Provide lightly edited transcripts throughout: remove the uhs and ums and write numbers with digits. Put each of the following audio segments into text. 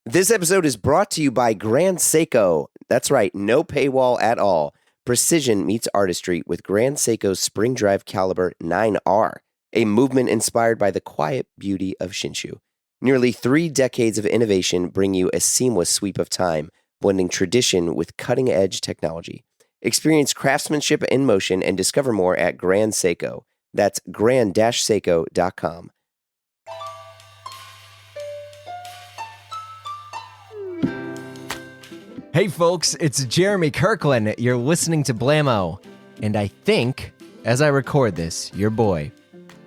This episode is brought to you by Grand Seiko. That's right, no paywall at all. Precision meets artistry with Grand Seiko's Spring Drive Caliber 9R, a movement inspired by the quiet beauty of Shinshu. Nearly 3 decades of innovation bring you a seamless sweep of time, blending tradition with cutting-edge technology. Experience craftsmanship in motion and discover more at Grand Seiko. That's grand-seiko.com. Hey folks, it's Jeremy Kirkland. You're listening to Blammo. And I think, as I record this, your boy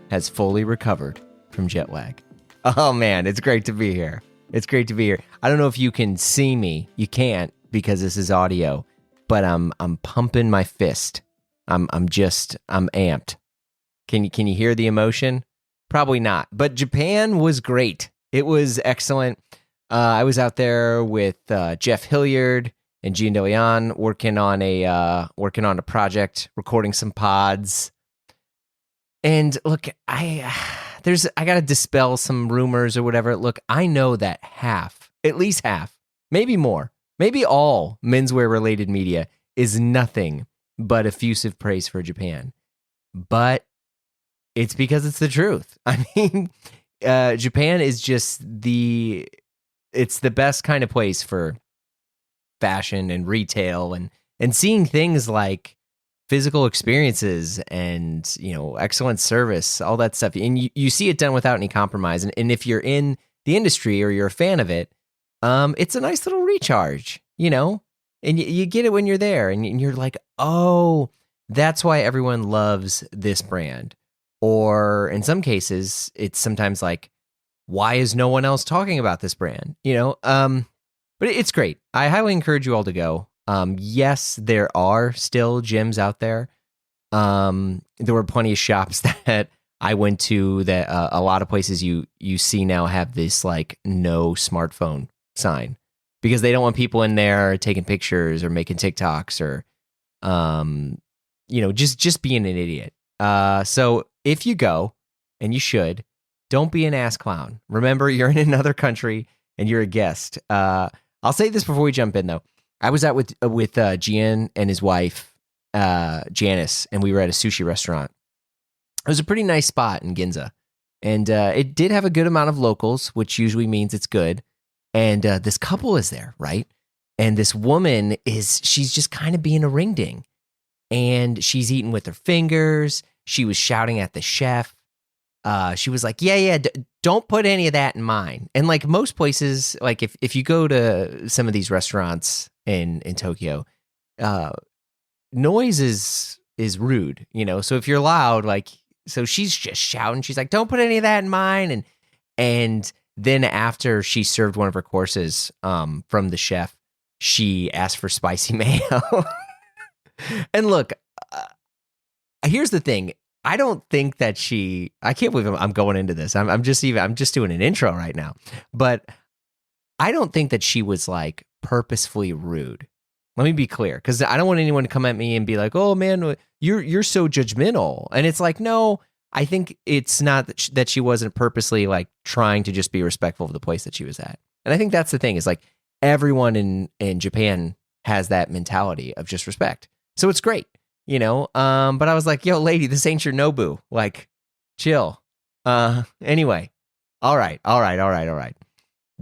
has fully recovered from jet lag. Oh man, it's great to be here. It's great to be here. I don't know if you can see me. You can't because this is audio, but I'm pumping my fist. I'm amped. Can you hear the emotion? Probably not. But Japan was great. It was excellent. I was out there with Jeff Hilliard and Gian DeLeon working on a project, recording some pods. And look, I got to dispel some rumors or whatever. Look, I know that at least half, maybe more, maybe all menswear related media is nothing but effusive praise for Japan. But it's because it's the truth. I mean, Japan is just it's the best kind of place for fashion and retail and seeing things like physical experiences and, excellent service, all that stuff. And you see it done without any compromise. And if you're in the industry or you're a fan of it, it's a nice little recharge, and you get it when you're there and you're like, oh, that's why everyone loves this brand. Or in some cases, it's sometimes like, why is no one else talking about this brand? But it's great. I highly encourage you all to go. Yes, there are still gyms out there. There were plenty of shops that I went to that a lot of places you see now have this like no smartphone sign because they don't want people in there taking pictures or making TikToks or, just being an idiot. So if you go, and you should, don't be an ass clown. Remember, you're in another country and you're a guest. I'll say this before we jump in, though. I was out with Gian and his wife, Janice, and we were at a sushi restaurant. It was a pretty nice spot in Ginza. And it did have a good amount of locals, which usually means it's good. And this couple is there, right? And this woman she's just kind of being a ring-ding. And she's eating with her fingers. She was shouting at the chef. She was like, don't put any of that in mine. And like most places, like if you go to some of these restaurants in Tokyo, noise is rude, so if you're loud, so she's just shouting, she's like, don't put any of that in mine. And then after she served one of her courses, from the chef, she asked for spicy mayo. And look, here's the thing. I don't think that I can't believe I'm going into this. I'm just doing an intro right now, but I don't think that she was like purposefully rude. Let me be clear. Cause I don't want anyone to come at me and be like, oh man, you're so judgmental. And it's like, no, I think it's not that she wasn't purposely like trying to just be respectful of the place that she was at. And I think that's the thing is like everyone in Japan has that mentality of just respect. So it's great. But I was like, yo, lady, this ain't your Nobu. Like, chill. Anyway. All right.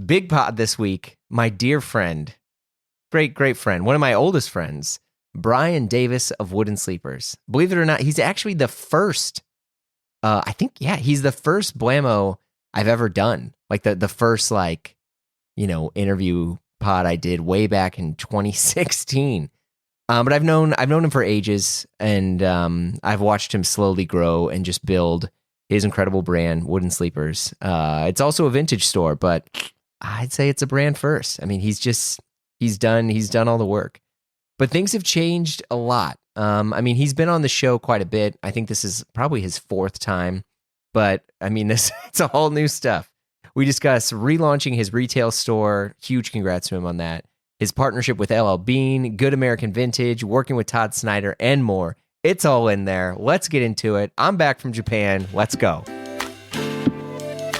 Big pod this week. My dear friend, great friend, one of my oldest friends, Brian Davis of Wooden Sleepers. Believe it or not, he's actually the first, he's the first Blammo I've ever done. Like the first, interview pod I did way back in 2016. But I've known him for ages, and I've watched him slowly grow and just build his incredible brand, Wooden Sleepers. It's also a vintage store, but I'd say it's a brand first. I mean, he's done all the work. But things have changed a lot. He's been on the show quite a bit. I think this is probably his 4th time, but it's a whole new stuff. We discuss relaunching his retail store. Huge congrats to him on that. His partnership with LL Bean, Good American Vintage, working with Todd Snyder, and more. It's all in there. Let's get into it. I'm back from Japan. Let's go.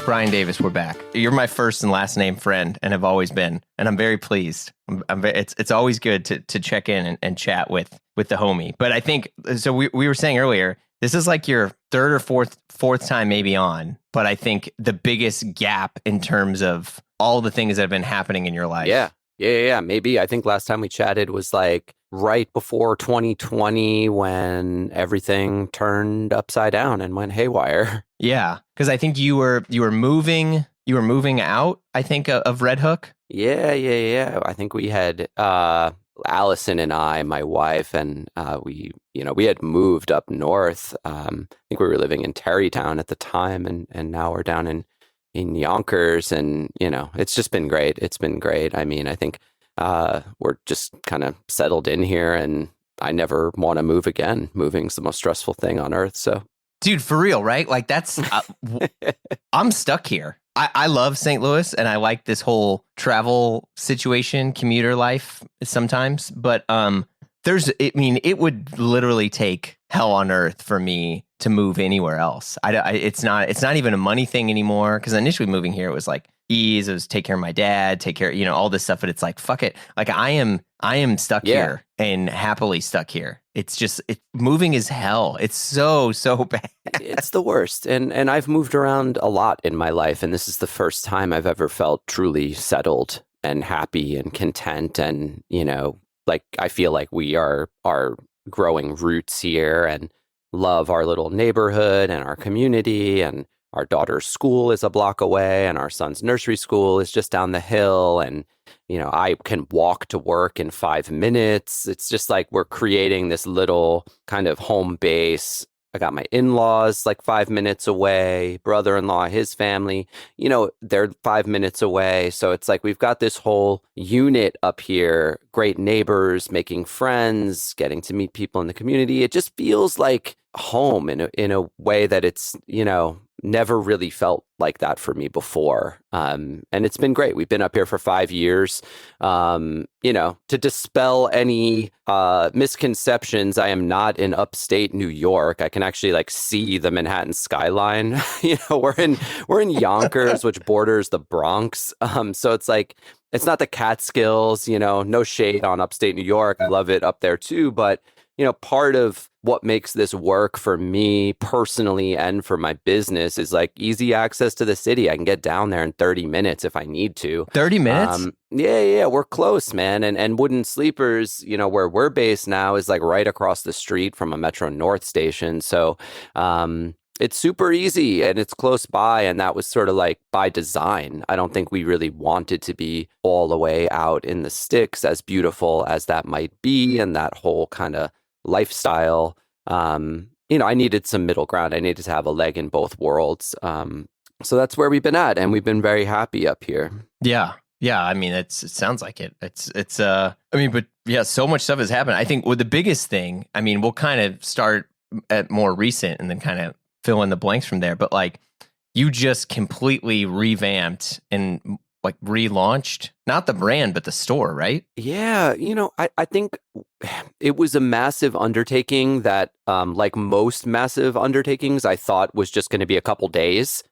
Brian Davis, we're back. You're my first and last name friend and have always been, and I'm very pleased. It's always good to check in and chat with the homie. But I think, so we were saying earlier, this is like your third or fourth time maybe on, but I think the biggest gap in terms of all the things that have been happening in your life. Yeah. Maybe I think last time we chatted was like right before 2020 when everything turned upside down and went haywire. Yeah, because I think you were moving out, I think, of Red Hook. Yeah. I think we had Allison and I, my wife, and we had moved up north. I think we were living in Tarrytown at the time, and now we're down in Yonkers, and it's just been great. It's been great. I mean, I think we're just kind of settled in here, and I never want to move again. Moving's the most stressful thing on earth. So, dude, for real, right? Like that's I'm stuck here. I love St. Louis, and I like this whole travel situation, commuter life sometimes. But it would literally take hell on earth for me to move anywhere else. It's not even a money thing anymore. Because initially moving here, it was like ease. It was take care of my dad, take care, all this stuff. But it's like, fuck it. Like I am stuck here and happily stuck here. It's just moving is hell. It's so bad. It's the worst. And I've moved around a lot in my life, and this is the first time I've ever felt truly settled and happy and content. And like I feel like we are growing roots here and love our little neighborhood and our community, and our daughter's school is a block away and our son's nursery school is just down the hill, and I can walk to work in 5 minutes. It's just like we're creating this little kind of home base. I got my in-laws like 5 minutes away, brother-in-law, his family, they're 5 minutes away. So it's like we've got this whole unit up here, great neighbors, making friends, getting to meet people in the community. It just feels like home in a way that it's, never really felt like that for me before. And it's been great. We've been up here for 5 years. To dispel any misconceptions, I am not in upstate New York. I can actually like see the Manhattan skyline. We're in Yonkers, which borders the Bronx. So it's like, it's not the Catskills, no shade on upstate New York. I love it up there too. But part of what makes this work for me personally and for my business is like easy access to the city. I can get down there in 30 minutes if I need to. 30 minutes? Yeah, we're close, man. And Wooden Sleepers, where we're based now is like right across the street from a Metro North station. So it's super easy and it's close by. And that was sort of like by design. I don't think we really wanted to be all the way out in the sticks, as beautiful as that might be, and that whole kind of lifestyle. I needed some middle ground. I needed to have a leg in both worlds. So that's where we've been at, and we've been very happy up here. Yeah. I mean, it sounds like it. But yeah, so much stuff has happened. I think the biggest thing, we'll kind of start at more recent and then kind of fill in the blanks from there. But like, you just completely revamped and like relaunched, not the brand, but the store, right? Yeah. I think it was a massive undertaking that, like most massive undertakings, I thought was just going to be a couple days.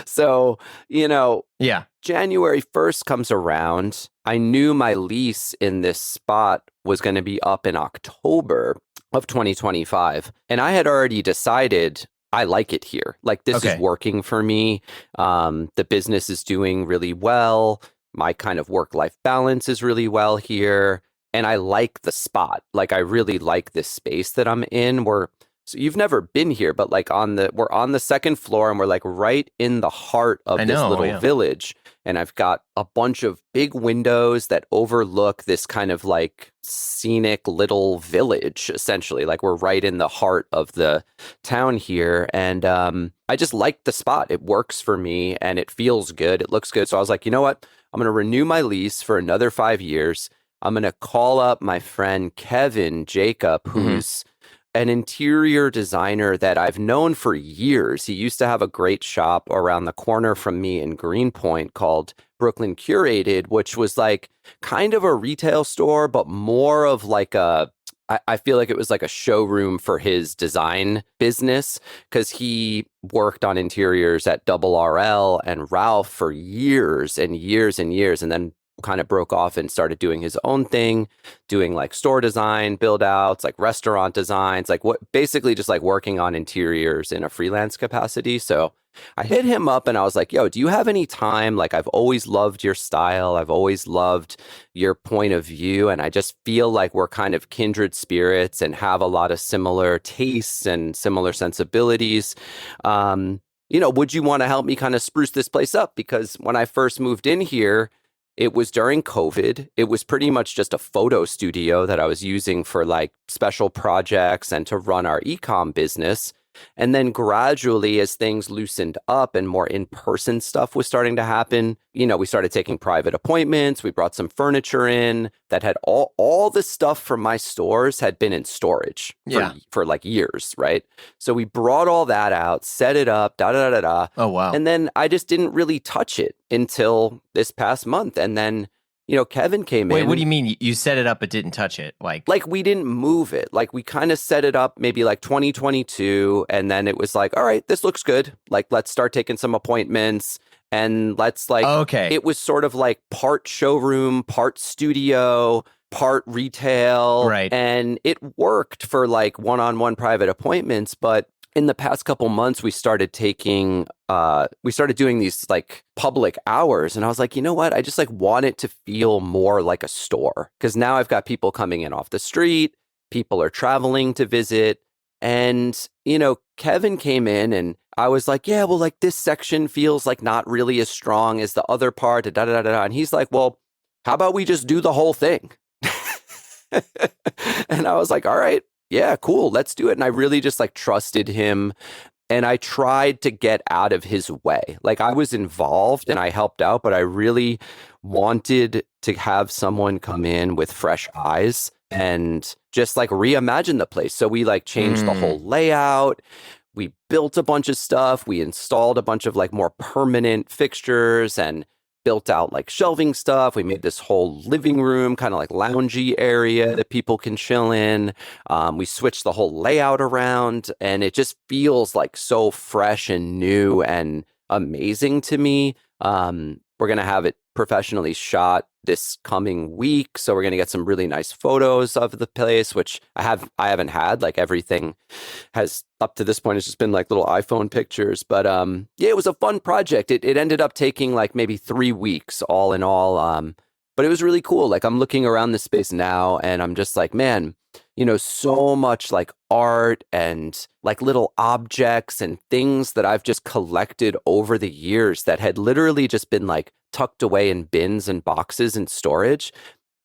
So, yeah. January 1st comes around. I knew my lease in this spot was going to be up in October of 2025. And I had already decided I like it here. Like this is working for me. The business is doing really well. My kind of work-life balance is really well here. And I like the spot. Like I really like this space that I'm in. So you've never been here, but like we're on the second floor and we're like right in the heart of this little village. And I've got a bunch of big windows that overlook this kind of like scenic little village, essentially. Like we're right in the heart of the town here. And I just like the spot. It works for me and it feels good. It looks good. So I was like, you know what? I'm going to renew my lease for another 5 years. I'm going to call up my friend Kevin Jacob, who's an interior designer that I've known for years. He used to have a great shop around the corner from me in Greenpoint called Brooklyn Curated, which was like kind of a retail store, but more of like a I feel like it was like a showroom for his design business, because he worked on interiors at Double RL and Ralph for years and years and years, and then kind of broke off and started doing his own thing, doing like store design, build outs, like restaurant designs, like what basically just like working on interiors in a freelance capacity. So I hit him up and I was like, yo, do you have any time? Like, I've always loved your style. I've always loved your point of view. And I just feel like we're kind of kindred spirits and have a lot of similar tastes and similar sensibilities. Would you want to help me kind of spruce this place up? Because when I first moved in here, it was during COVID. It was pretty much just a photo studio that I was using for like special projects and to run our e-com business. And then gradually, as things loosened up and more in-person stuff was starting to happen, we started taking private appointments. We brought some furniture in that had all the stuff from my stores had been in storage for like years, right? So we brought all that out, set it up, da-da-da-da-da. Oh, wow. And then I just didn't really touch it until this past month. And then Kevin came in. Wait, what do you mean you set it up but didn't touch it? Like we didn't move it. Like we kind of set it up maybe like 2022. And then it was like, all right, this looks good. Like, let's start taking some appointments and let's like, okay. It was sort of like part showroom, part studio, part retail. Right. And it worked for like one-on-one private appointments. But in the past couple months, we started doing these like public hours. And I was like, you know what? I just like want it to feel more like a store, because now I've got people coming in off the street. People are traveling to visit. And, Kevin came in and I was like, yeah, well, like this section feels like not really as strong as the other part. Da, da, da, da. And he's like, well, how about we just do the whole thing? And I was like, all right. Yeah, cool. Let's do it. And I really just like trusted him. And I tried to get out of his way. Like, I was involved and I helped out, but I really wanted to have someone come in with fresh eyes and just like reimagine the place. So we like changed the whole layout. We built a bunch of stuff. We installed a bunch of like more permanent fixtures and built out like shelving stuff. We made this whole living room kind of like loungy area that people can chill in. We switched the whole layout around and it just feels like so fresh and new and amazing to me. We're going to have it professionally shot this coming week. So we're going to get some really nice photos of the place, which I haven't had. Like, everything has up to this point, it's just been like little iPhone pictures. But yeah, it was a fun project. It ended up taking like maybe 3 weeks all in all. But it was really cool. Like, I'm looking around this space now and I'm just like, man, so much like art and like little objects and things that I've just collected over the years that had literally just been like tucked away in bins and boxes and storage.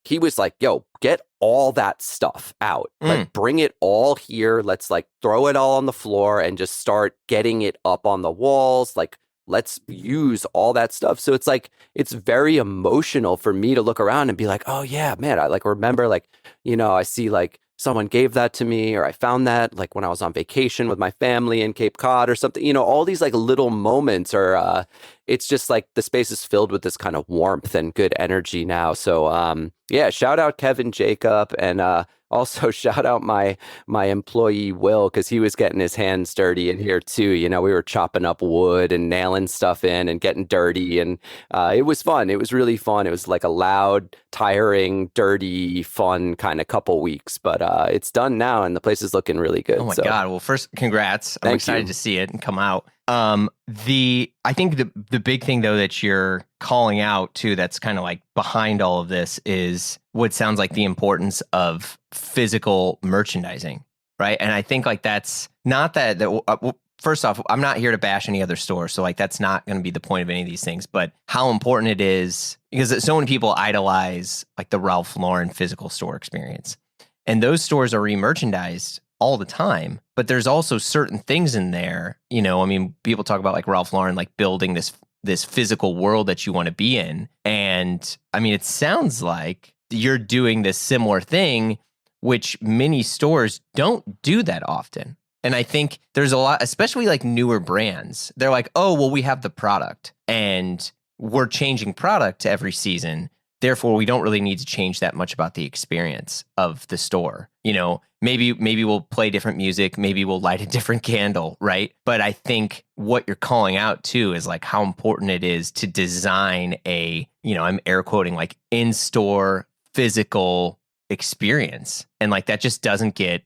He was like, yo, get all that stuff out. Like, bring it all here. Let's like throw it all on the floor and just start getting it up on the walls. Like, let's use all that stuff. So it's like, it's very emotional for me to look around and be like, oh yeah, man, I like remember like, I see like someone gave that to me, or I found that like when I was on vacation with my family in Cape Cod or something, all these like little moments are, it's just like the space is filled with this kind of warmth and good energy now. So, yeah, shout out Kevin Jacob, and also shout out my employee Will, because he was getting his hands dirty in here too. We were chopping up wood and nailing stuff in and getting dirty, and it was fun. It was really fun. It was like a loud, tiring, dirty, fun kind of couple weeks, but it's done now and the place is looking really good. Oh my God. Well, first, congrats. I'm excited to see it and come out. I think the big thing though that you're calling out too, that's kind of like behind all of this, is what sounds like the importance of physical merchandising, right? And I think like that's not that first off, I'm not here to bash any other store, so like that's not going to be the point of any of these things, but how important it is, because so many people idolize like the Ralph Lauren physical store experience, and those stores are re-merchandised all the time, but there's also certain things in there, people talk about like Ralph Lauren, like building this physical world that you want to be in. And it sounds like you're doing this similar thing, which many stores don't do that often. And I think there's a lot, especially like newer brands, they're like, oh, well, we have the product and we're changing product every season. Therefore, we don't really need to change that much about the experience of the store. maybe we'll play different music, maybe we'll light a different candle, right? But I think what you're calling out too is like how important it is to design I'm air quoting, like in-store physical experience, and like that just doesn't get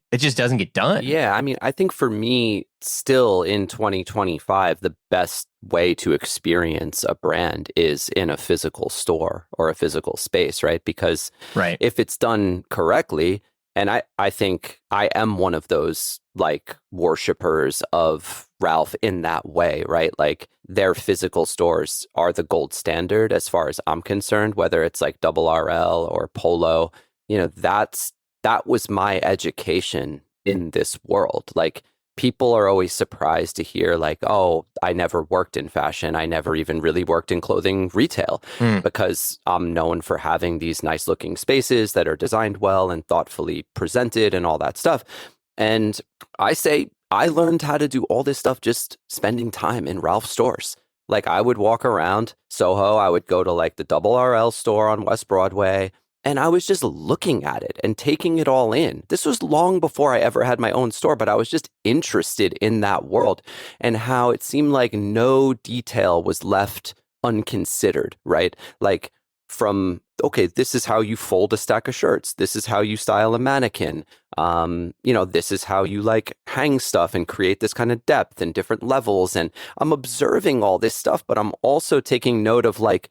done. Yeah, I mean, I think for me, still in 2025, the best way to experience a brand is in a physical store or a physical space, right? Because if it's done correctly, and I think I am one of those like worshipers of Ralph in that way, right? Like their physical stores are the gold standard as far as I'm concerned, whether it's like Double RL or Polo. That was my education in this world. Like people are always surprised to hear like, oh, I never worked in fashion. I never even really worked in clothing retail because I'm known for having these nice looking spaces that are designed well and thoughtfully presented and all that stuff. And I say I learned how to do all this stuff just spending time in Ralph stores. Like I would walk around Soho. I would go to like the Double RL store on West Broadway. And I was just looking at it and taking it all in. This was long before I ever had my own store, but I was just interested in that world and how it seemed like no detail was left unconsidered, right? Like from, okay, this is how you fold a stack of shirts. This is how you style a mannequin. This is how you like hang stuff and create this kind of depth and different levels. And I'm observing all this stuff, but I'm also taking note of like,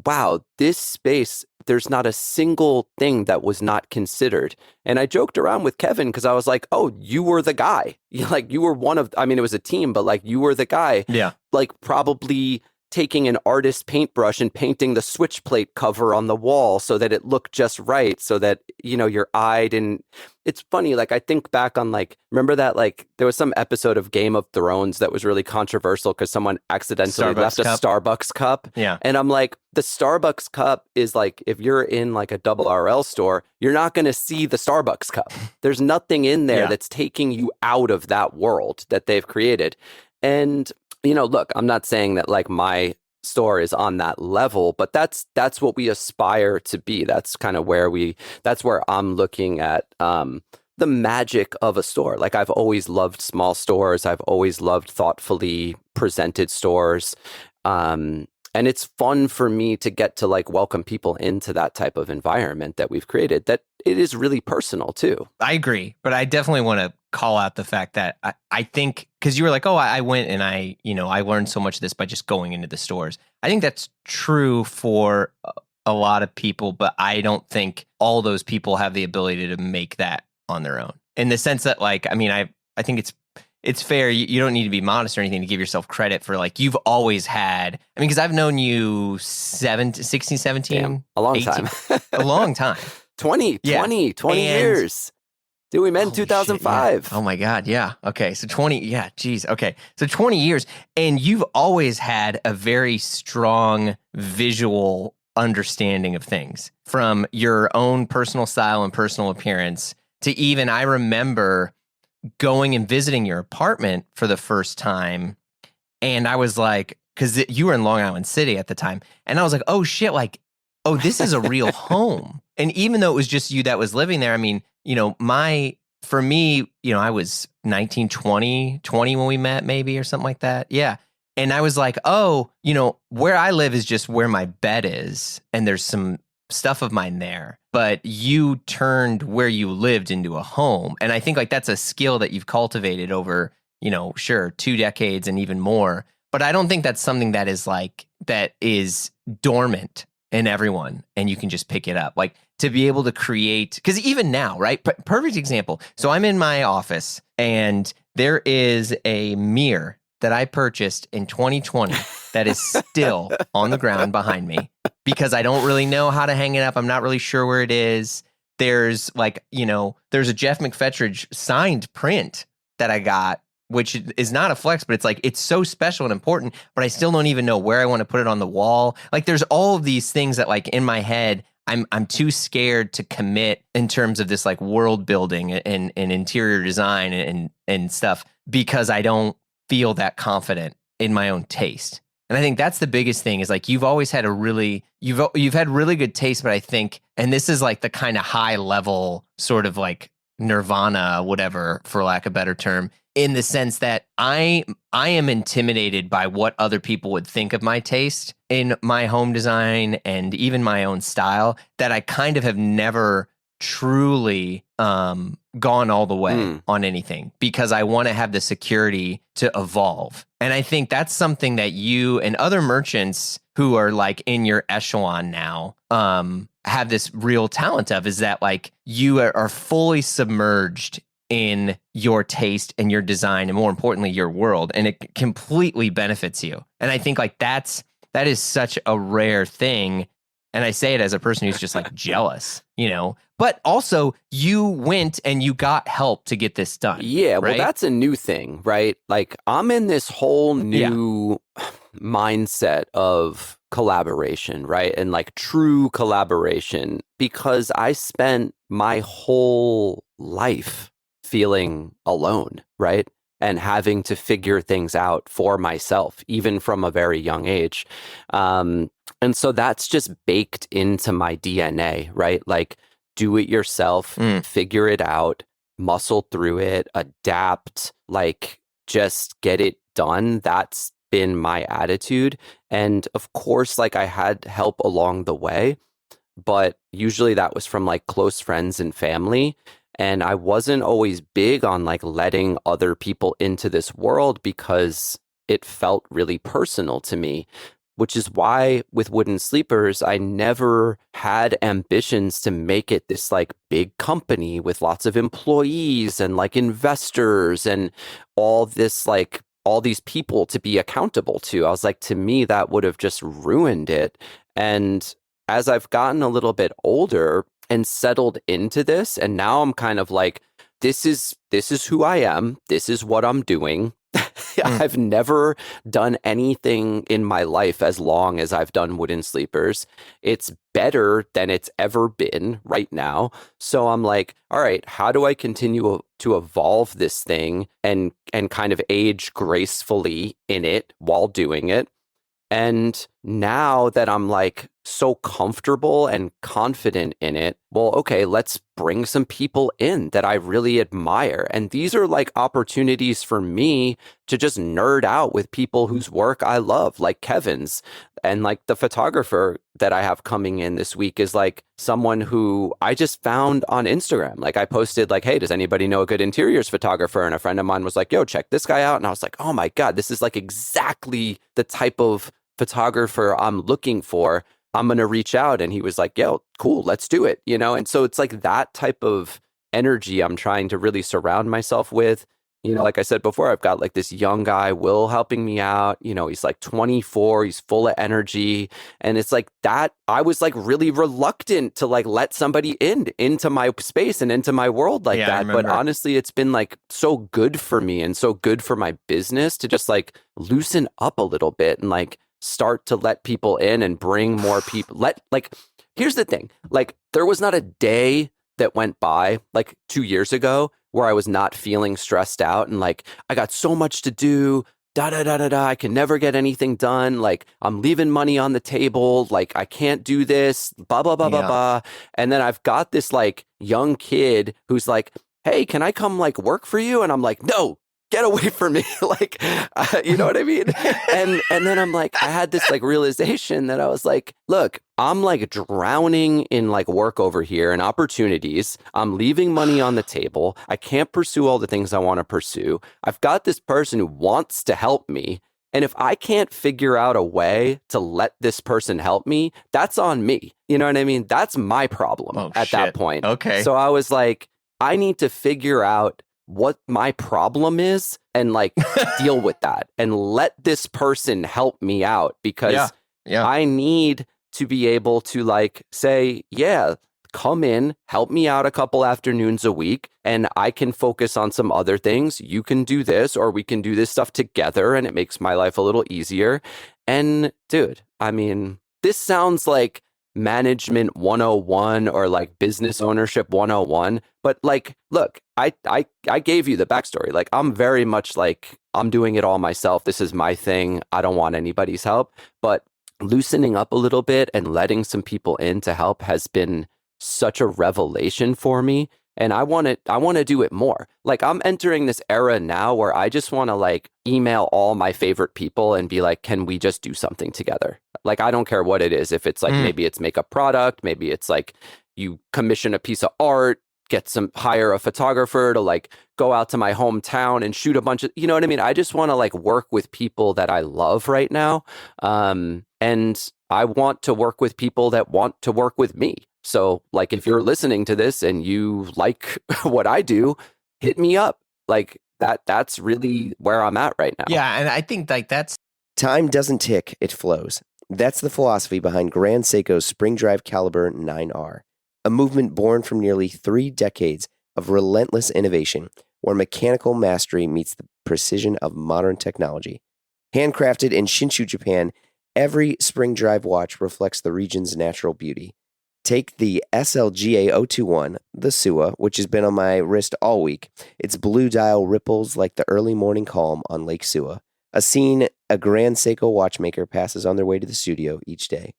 wow, this space, there's not a single thing that was not considered. And I joked around with Kevin because I was like, oh, you were the guy. You were one of, it was a team, but like you were the guy. Yeah. Like probably taking an artist paintbrush and painting the switch plate cover on the wall so that it looked just right, so that, your eye didn't. It's funny, like I think back on like, remember that like there was some episode of Game of Thrones that was really controversial because someone accidentally left a Starbucks cup. Yeah. And I'm like, the Starbucks cup is like, if you're in like a Double RL store, you're not going to see the Starbucks cup. There's nothing in there that's taking you out of that world that they've created. And look, I'm not saying that like my store is on that level, but that's what we aspire to be. That's kind of that's where I'm looking at the magic of a store. Like I've always loved small stores. I've always loved thoughtfully presented stores. And it's fun for me to get to like welcome people into that type of environment that we've created, that it is really personal too. I agree, but I definitely want to call out the fact that I think, because you were like, oh, I went and I learned so much of this by just going into the stores. I think that's true for a lot of people, but I don't think all those people have the ability to make that on their own. In the sense that like, I think it's fair. You don't need to be modest or anything to give yourself credit for like, you've always had, because I've known you 16, 17, Damn, a long 18, time. A long time. 20 years. Dude, we met in 2005. Shit, yeah. Oh my God. Yeah. Okay. So 20. Yeah. Geez. Okay. So 20 years. And you've always had a very strong visual understanding of things, from your own personal style and personal appearance to even, I remember going and visiting your apartment for the first time. And I was like, because you were in Long Island City at the time. And I was like, oh shit, like, oh, this is a real home. And even though it was just you that was living there, for me, I was 19, 20 when we met, maybe, or something like that. Yeah. And I was like, oh, where I live is just where my bed is. And there's some stuff of mine there. But you turned where you lived into a home. And I think like that's a skill that you've cultivated over, 2 decades and even more. But I don't think that's something that is dormant in everyone and you can just pick it up. Like to be able to create, because even now, right? Perfect example. So I'm in my office and there is a mirror that I purchased in 2020 that is still on the ground behind me because I don't really know how to hang it up. I'm not really sure where it is. There's there's a Jeff McFetridge signed print that I got, which is not a flex, but it's like, it's so special and important, but I still don't even know where I want to put it on the wall. Like there's all of these things that like in my head, I'm too scared to commit in terms of this like world building and interior design and stuff because I don't feel that confident in my own taste. And I think that's the biggest thing is like, you've always had you've had really good taste, but I think, and this is like the kind of high level sort of like nirvana, whatever, for lack of a better term, in the sense that I am intimidated by what other people would think of my taste in my home design and even my own style, that I kind of have never truly gone all the way on anything, because I want to have the security to evolve. And I think that's something that you and other merchants who are like in your echelon now have this real talent of, is that like you are fully submerged in your taste and your design, and more importantly, your world, and it completely benefits you. And I think like that is such a rare thing. And I say it as a person who's just like jealous, you know, but also you went and you got help to get this done. Yeah, well, right? that's a new thing, right? Like I'm in this whole new mindset of collaboration, right? And like true collaboration, because I spent my whole life feeling alone, right? And having to figure things out for myself, even from a very young age. And so that's just baked into my DNA, right? Like do it yourself, figure it out, muscle through it, adapt, like just get it done. That's been my attitude. And of course, like I had help along the way, but usually that was from like close friends and family. And I wasn't always big on like letting other people into this world because it felt really personal to me, which is why with Wooden Sleepers, I never had ambitions to make it this like big company with lots of employees and like investors and all this like all these people to be accountable to. I was like, to me, that would have just ruined it. And as I've gotten a little bit older and settled into this, and now I'm kind of like, this is who I am. This is what I'm doing. I've never done anything in my life as long as I've done Wooden Sleepers. It's better than it's ever been right now. So I'm like, all right, how do I continue to evolve this thing and kind of age gracefully in it while doing it? And now that I'm like so comfortable and confident in it, well, okay, let's bring some people in that I really admire. And these are like opportunities for me to just nerd out with people whose work I love, like Kevin's. And like the photographer that I have coming in this week is like someone who I just found on Instagram. Like I posted like, hey, does anybody know a good interiors photographer? And a friend of mine was like, yo, check this guy out. And I was like, oh my God, this is like exactly the type of photographer I'm looking for. I'm going to reach out. And he was like, yo, cool, let's do it. You know? And so it's like that type of energy I'm trying to really surround myself with. You know, like I said before, I've got like this young guy, Will, helping me out. You know, he's like 24, he's full of energy. And it's like that, I was like really reluctant to like let somebody into my space and into my world like that. But honestly, it's been like so good for me and so good for my business to just like loosen up a little bit and like start to let people in and bring more people. Here's the thing, like there was not a day that went by like 2 years ago where I was not feeling stressed out and like, I got so much to do, I can never get anything done. Like I'm leaving money on the table. Like I can't do this, blah, blah, blah, blah, blah. And then I've got this like young kid who's like, hey, can I come like work for you? And I'm like, no, get away from me. Like, you know what I mean? And then I'm like, I had this like realization that I was like, look, I'm like drowning in like work over here and opportunities. I'm leaving money on the table. I can't pursue all the things I want to pursue. I've got this person who wants to help me. And if I can't figure out a way to let this person help me, that's on me. You know what I mean? That's my problem at that point. Okay. So I was like, I need to figure out what my problem is and like deal with that and let this person help me out because I need to be able to like say, yeah, come in, help me out a couple afternoons a week and I can focus on some other things. You can do this or we can do this stuff together and it makes my life a little easier. And dude, I mean, this sounds like management 101 or like business ownership 101, but like, look, I gave you the backstory. Like I'm very much like, I'm doing it all myself. This is my thing. I don't want anybody's help, but loosening up a little bit and letting some people in to help has been such a revelation for me. And I want to do it more. Like I'm entering this era now where I just want to like email all my favorite people and be like, can we just do something together? Like I don't care what it is. If it's like maybe it's make a product, maybe it's like you commission a piece of art, hire a photographer to like go out to my hometown and shoot a bunch of, you know what I mean? I just want to like work with people that I love right now. And I want to work with people that want to work with me. So like, if you're listening to this and you like what I do, hit me up. Like that's really where I'm at right now. Yeah. And I think like that's Time doesn't tick, it flows. That's the philosophy behind Grand Seiko's Spring Drive Caliber 9R, a movement born from nearly 3 decades of relentless innovation where mechanical mastery meets the precision of modern technology. Handcrafted in Shinshu, Japan, every Spring Drive watch reflects the region's natural beauty. Take the SLGA 021, the Suwa, which has been on my wrist all week. Its blue dial ripples like the early morning calm on Lake Suwa, a scene a Grand Seiko watchmaker passes on their way to the studio each day.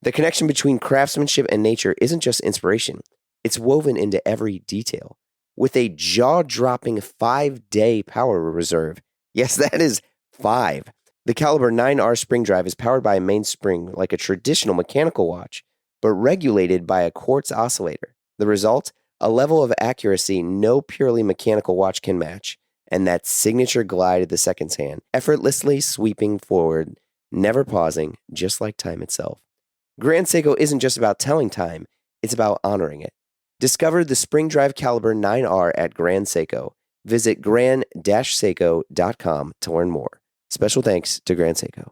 The connection between craftsmanship and nature isn't just inspiration. It's woven into every detail. With a jaw-dropping 5-day power reserve, yes, that is 5, the Caliber 9R Spring Drive is powered by a mainspring like a traditional mechanical watch, but regulated by a quartz oscillator. The result? A level of accuracy no purely mechanical watch can match, and that signature glide of the seconds hand, effortlessly sweeping forward, never pausing, just like time itself. Grand Seiko isn't just about telling time, it's about honoring it. Discover the Spring Drive Caliber 9R at Grand Seiko. Visit grand-seiko.com to learn more. Special thanks to Grand Seiko.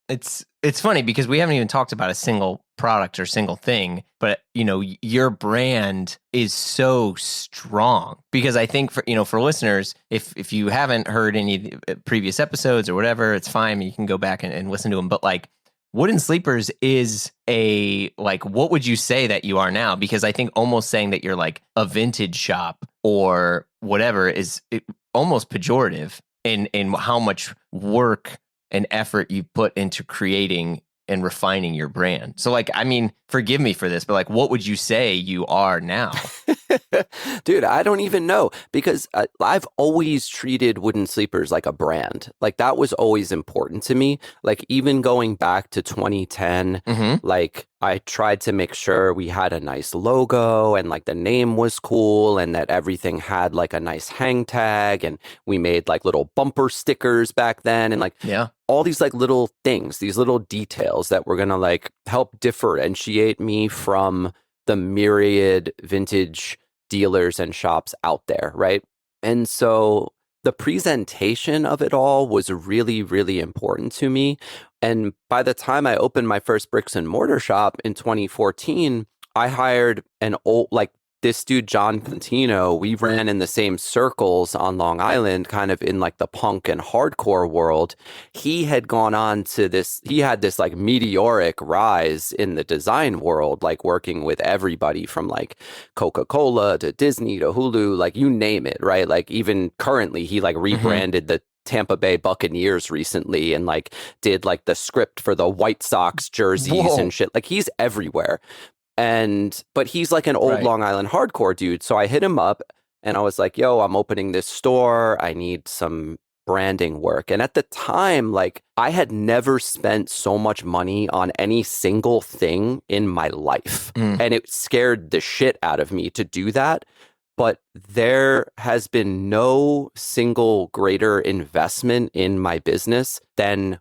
It's funny because we haven't even talked about a single product or single thing, but you know, your brand is so strong because I think for listeners, if you haven't heard any previous episodes or whatever, it's fine. You can go back and listen to them. But like Wooden Sleepers is what would you say that you are now? Because I think almost saying that you're like a vintage shop or whatever is almost pejorative in how much work and effort you put into creating and refining your brand. So like, I mean, forgive me for this, but like, what would you say you are now? Dude, I don't even know because I've always treated Wooden Sleepers like a brand. Like that was always important to me. Like even going back to 2010, like I tried to make sure we had a nice logo and like the name was cool and that everything had like a nice hang tag, and we made like little bumper stickers back then and like all these like little things, these little details that were going to like help differentiate me from the myriad vintage dealers and shops out there, right? And so the presentation of it all was really, really important to me. And by the time I opened my first bricks and mortar shop in 2014, I hired this dude, John Contino. We ran in the same circles on Long Island, kind of in like the punk and hardcore world. He had gone on to he had this like meteoric rise in the design world, like working with everybody from like Coca-Cola to Disney to Hulu, like you name it, right? Like even currently he like rebranded the Tampa Bay Buccaneers recently and like did like the script for the White Sox jerseys and shit. Like he's everywhere. But he's like an old Long Island hardcore dude. So I hit him up and I was like, yo, I'm opening this store. I need some branding work. And at the time, like I had never spent so much money on any single thing in my life. And it scared the shit out of me to do that. But there has been no single greater investment in my business than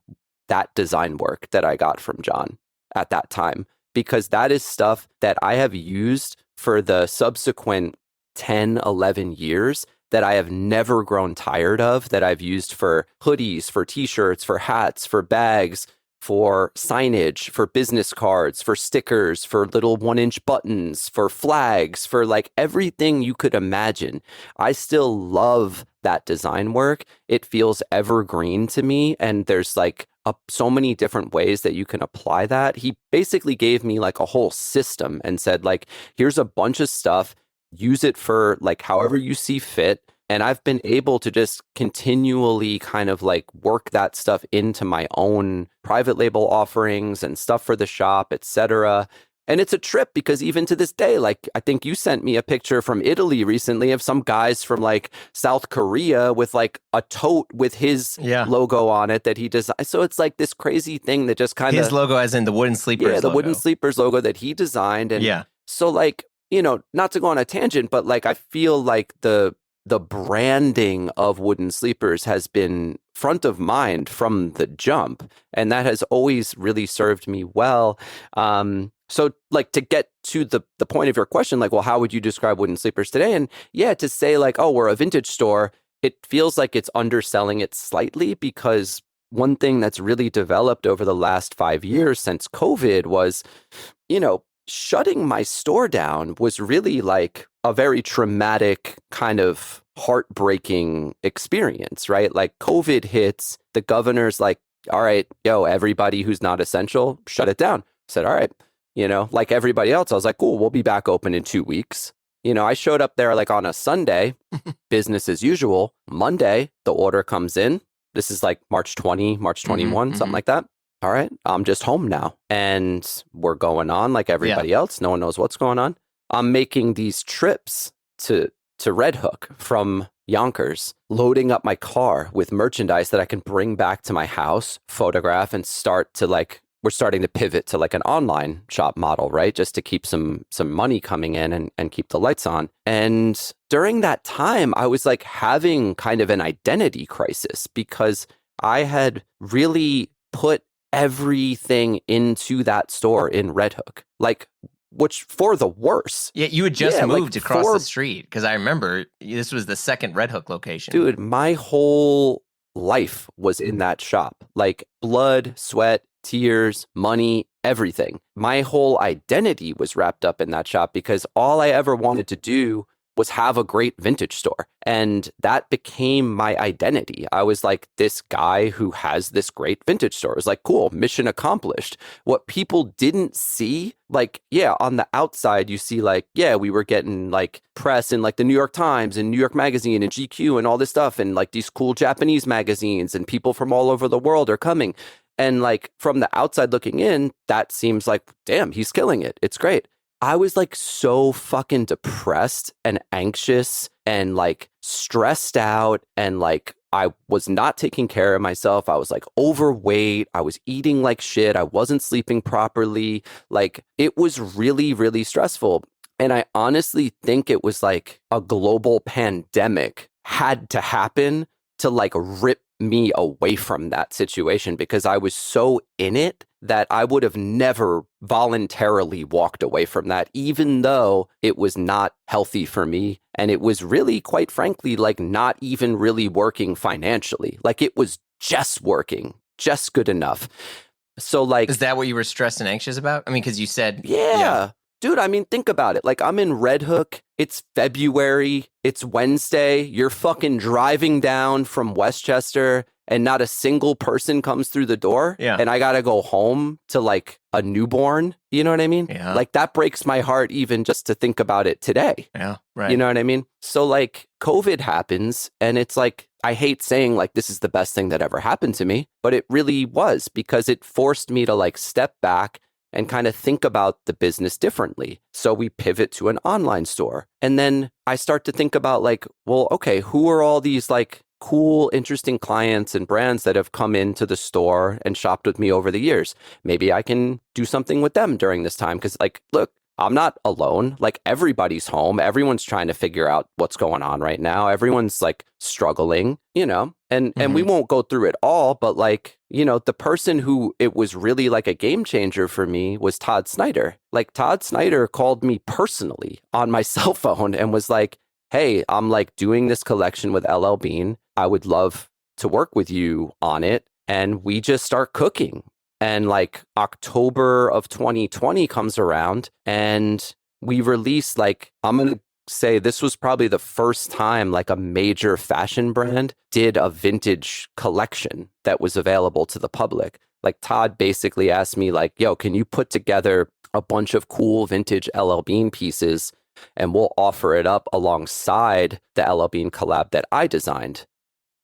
that design work that I got from John at that time. Because that is stuff that I have used for the subsequent 10, 11 years that I have never grown tired of, that I've used for hoodies, for t-shirts, for hats, for bags, for signage, for business cards, for stickers, for little 1-inch buttons, for flags, for like everything you could imagine. I still love that design work. It feels evergreen to me. And there's like so many different ways that you can apply that. He basically gave me like a whole system and said like, here's a bunch of stuff, use it for like however you see fit. And I've been able to just continually kind of like work that stuff into my own private label offerings and stuff for the shop, etc. And it's a trip because even to this day, like I think you sent me a picture from Italy recently of some guys from like South Korea with like a tote with his logo on it that he designed. So it's like this crazy thing that just kind of... His logo as in the Wooden Sleepers Yeah, the logo. Wooden Sleepers logo that he designed. And so like, you know, not to go on a tangent, but like I feel like the branding of Wooden Sleepers has been front of mind from the jump. And that has always really served me well. So like to get to the point of your question, like, well, how would you describe Wooden Sleepers today? And yeah, to say like, oh, we're a vintage store, it feels like it's underselling it slightly, because one thing that's really developed over the last 5 years since COVID was, you know, shutting my store down was really like a very traumatic kind of heartbreaking experience, right? Like COVID hits, the governor's like, all right, yo, everybody who's not essential, shut it down. I said, all right. You know, like everybody else, I was like, cool, we'll be back open in 2 weeks. You know, I showed up there like on a Sunday, business as usual. Monday, the order comes in. This is like March 20, March 21, something like that. All right, I'm just home now. And we're going on like everybody else. No one knows what's going on. I'm making these trips to Red Hook from Yonkers, loading up my car with merchandise that I can bring back to my house, photograph, and start to like... We're starting to pivot to like an online shop model, right? Just to keep some money coming in and keep the lights on. And during that time, I was like having kind of an identity crisis, because I had really put everything into that store in Red Hook, like, which for the worse. Yeah, you had just moved across the street, because I remember this was the second Red Hook location. Dude, my whole life was in that shop, like blood, sweat, tears, money, everything. My whole identity was wrapped up in that shop, because all I ever wanted to do was have a great vintage store. And that became my identity. I was like this guy who has this great vintage store. It was like, cool, mission accomplished. What people didn't see, like, yeah, on the outside, you see like, yeah, we were getting like press in like the New York Times and New York Magazine and GQ and all this stuff. And like these cool Japanese magazines, and people from all over the world are coming. And like from the outside looking in, that seems like, damn, he's killing it. It's great. I was like so fucking depressed and anxious and like stressed out, and like I was not taking care of myself. I was like overweight. I was eating like shit. I wasn't sleeping properly. Like it was really, really stressful. And I honestly think it was like a global pandemic had to happen to like rip me away from that situation, because I was so in it that I would have never voluntarily walked away from that, even though it was not healthy for me. And it was really, quite frankly, like not even really working financially. Like it was just working, just good enough. So like... Is that what you were stressed and anxious about? I mean, because you said... Yeah. Dude, I mean, think about it. Like, I'm in Red Hook. It's February. It's Wednesday. You're fucking driving down from Westchester, and not a single person comes through the door. Yeah. And I got to go home to like a newborn. You know what I mean? Yeah. Like, that breaks my heart even just to think about it today. Yeah. Right. You know what I mean? So like COVID happens, and it's like, I hate saying like this is the best thing that ever happened to me, but it really was, because it forced me to like step back and kind of think about the business differently. So we pivot to an online store. And then I start to think about like, well, okay, who are all these like cool, interesting clients and brands that have come into the store and shopped with me over the years? Maybe I can do something with them during this time. Because like, look, I'm not alone. Like everybody's home. Everyone's trying to figure out what's going on right now. Everyone's like struggling, you know, and we won't go through it all, but like, you know, the person who it was really like a game changer for me was Todd Snyder. Like Todd Snyder called me personally on my cell phone and was like, hey, I'm like doing this collection with LL Bean. I would love to work with you on it. And we just start cooking. And like October of 2020 comes around, and we release like, I'm going to say this was probably the first time like a major fashion brand did a vintage collection that was available to the public. Like Todd basically asked me like, yo, can you put together a bunch of cool vintage LL Bean pieces, and we'll offer it up alongside the LL Bean collab that I designed.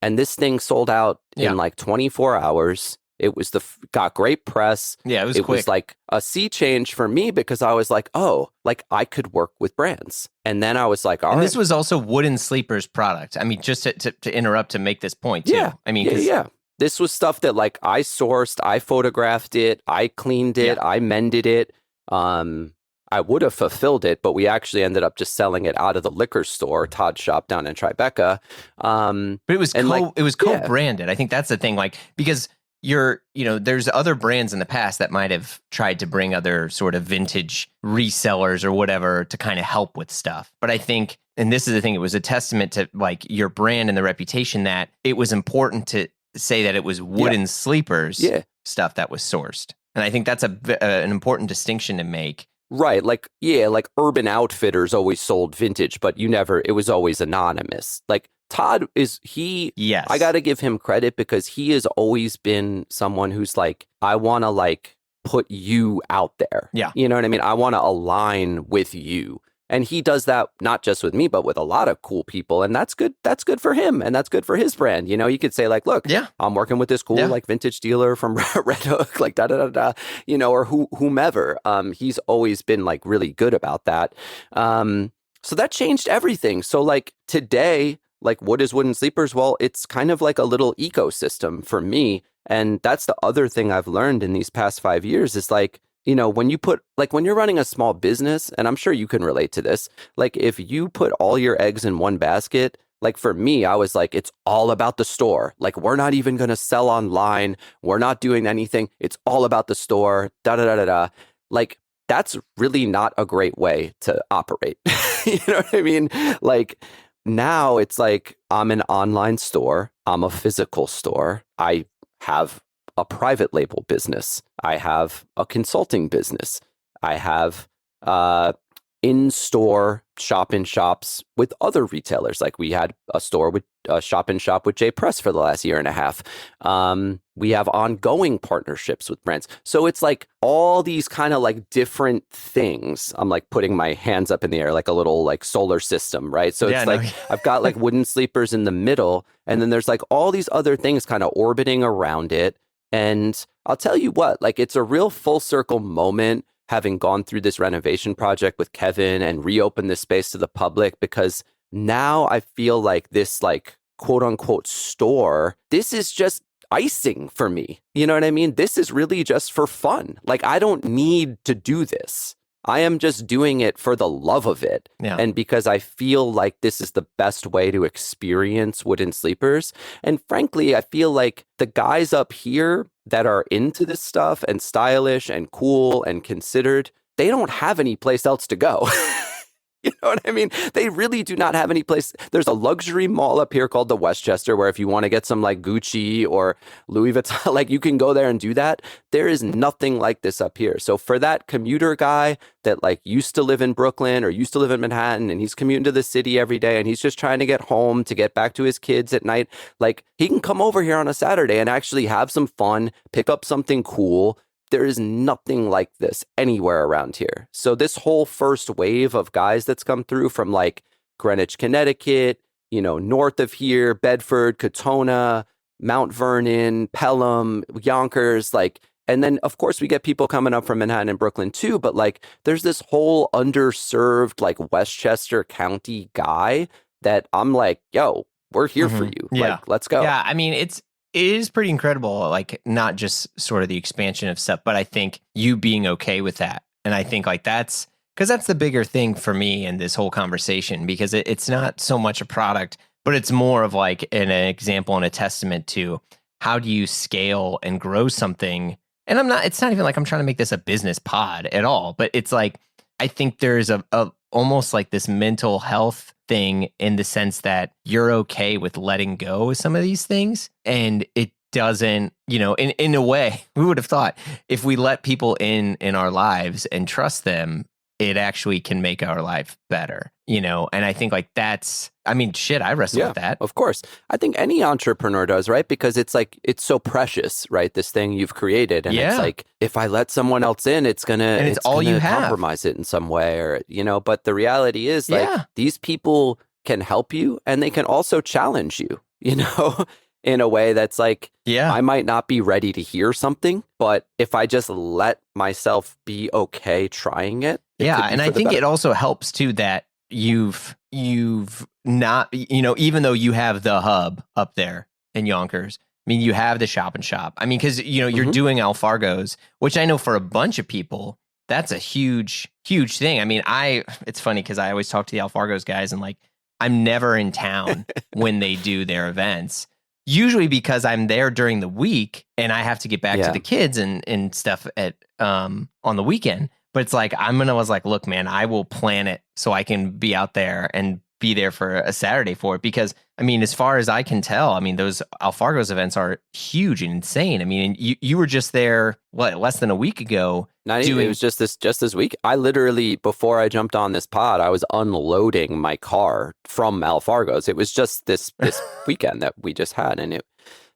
And this thing sold out in like 24 hours. It was got great press. Yeah, it was It quick. was like a sea change for me because I was like, oh, like I could work with brands. And then I was like, all and right. this was also Wooden Sleeper's product. I mean, just to interrupt to make this point too. Yeah. I mean, yeah. This was stuff that like I sourced, I photographed it, I cleaned it, I mended it. I would have fulfilled it, but we actually ended up just selling it out of the liquor store, Todd Shop down in Tribeca. But it was co-branded. I think that's the thing, like, because there's other brands in the past that might have tried to bring other sort of vintage resellers or whatever to kind of help with stuff. But I think, and this is the thing, it was a testament to like your brand and the reputation that it was important to say that it was Wooden Sleepers stuff that was sourced. And I think that's an important distinction to make. Right. Like Urban Outfitters always sold vintage, but it was always anonymous. Like Todd I got to give him credit because he has always been someone who's like, I want to like put you out there. Yeah. You know what I mean? I want to align with you. And he does that not just with me, but with a lot of cool people. And that's good. That's good for him. And that's good for his brand. You know, you could say like, look, I'm working with this cool like vintage dealer from Red Hook, like you know, or whomever. He's always been like really good about that. So that changed everything. So like today, like what is Wooden Sleepers? Well, it's kind of like a little ecosystem for me. And that's the other thing I've learned in these past 5 years is like, you know, when you're running a small business, and I'm sure you can relate to this, like if you put all your eggs in one basket, like for me, I was like, it's all about the store. Like we're not even going to sell online. We're not doing anything. It's all about the store. Like that's really not a great way to operate. You know what I mean? Like now it's like I'm an online store. I'm a physical store. I have a private label business. I have a consulting business. I have in-store shop-in-shops with other retailers. Like we had a shop-in-shop with J Press for the last year and a half. We have ongoing partnerships with brands. So it's like all these kind of like different things. I'm like putting my hands up in the air like a little like solar system, right? So it's I've got like Wooden Sleepers in the middle, and then there's like all these other things kind of orbiting around it. And I'll tell you what, like it's a real full circle moment having gone through this renovation project with Kevin and reopened this space to the public, because now I feel like this like quote unquote store, this is just icing for me. You know what I mean? This is really just for fun. Like I don't need to do this. I am just doing it for the love of it. Yeah. And because I feel like this is the best way to experience Wooden Sleepers. And frankly, I feel like the guys up here that are into this stuff and stylish and cool and considered, they don't have any place else to go. You know what I mean? They really do not have any place. There's a luxury mall up here called the Westchester where if you want to get some like Gucci or Louis Vuitton, like you can go there and do that. There is nothing like this up here. So for that commuter guy that like used to live in Brooklyn or used to live in Manhattan and he's commuting to the city every day and he's just trying to get home to get back to his kids at night, like he can come over here on a Saturday and actually have some fun, pick up something cool. There is nothing like this anywhere around here. So this whole first wave of guys that's come through from like Greenwich, Connecticut, you know, north of here, Bedford, Katona, Mount Vernon, Pelham, Yonkers, like, and then of course we get people coming up from Manhattan and Brooklyn too, but like there's this whole underserved like Westchester County guy that I'm like, yo, we're here for you. Yeah. Like, let's go. Yeah. I mean, it is pretty incredible, like not just sort of the expansion of stuff, but I think you being okay with that. And I think like that's the bigger thing for me in this whole conversation, because it's not so much a product, but it's more of like an example and a testament to how do you scale and grow something. And it's not even like I'm trying to make this a business pod at all, but it's like, I think there's a almost like this mental health thing in the sense that you're okay with letting go of some of these things. And it doesn't, you know, in a way, we would have thought if we let people in our lives and trust them, it actually can make our life better, you know? And I think like that's, I mean, shit, I wrestle with that. Of course. I think any entrepreneur does, right? Because it's like, it's so precious, right? This thing you've created. And it's like, if I let someone else in, it's all you have. Compromise it in some way or, you know, but the reality is like these people can help you and they can also challenge you, you know? in a way that's like, Yeah. I might not be ready to hear something, but if I just let myself be okay trying it, Yeah, could be and for I the think better. it also helps too that you've not, even though you have the hub up there in Yonkers, I mean, you have the shop and shop. I mean, because you're Mhm. doing Alfargos, which I know for a bunch of people that's a huge thing. I mean, it's funny because I always talk to the Alfargos guys and like I'm never in town when they do their events. Usually because I'm there during the week and I have to get back to Yeah. the kids and stuff at on the weekend. But it's like I was like, look, man, I will plan it so I can be out there and be there for a Saturday for it. Because I mean, as far as I can tell, I mean, those Alfargos events are huge and insane. I mean, you were just there less than a week ago. It was just this week. I literally, before I jumped on this pod, I was unloading my car from Alfargos. It was just this weekend that we just had, and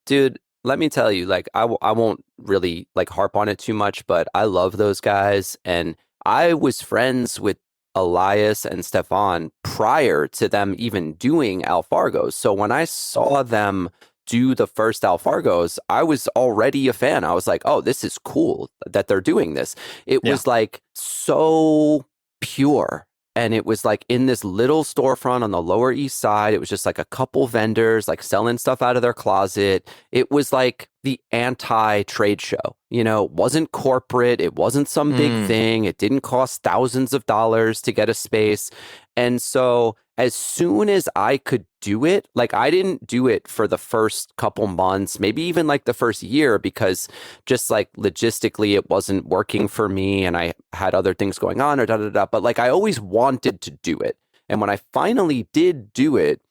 dude, let me tell you, like, I won't really like harp on it too much, but I love those guys. And I was friends with Elias and Stefan prior to them even doing Alfargos. So when I saw them do the first Alfargos, I was already a fan. I was like, oh, this is cool that they're doing this. It was like so pure. And it was like in this little storefront on the Lower East Side. It was just like a couple vendors like selling stuff out of their closet. It was like the anti-trade show. It wasn't corporate. It wasn't some big thing. It didn't cost thousands of dollars to get a space. And so as soon as I could do it, like I didn't do it for the first couple months, maybe even like the first year, because just like logistically it wasn't working for me and I had other things going on or da-da-da. But like I always wanted to do it. And when I finally did do it,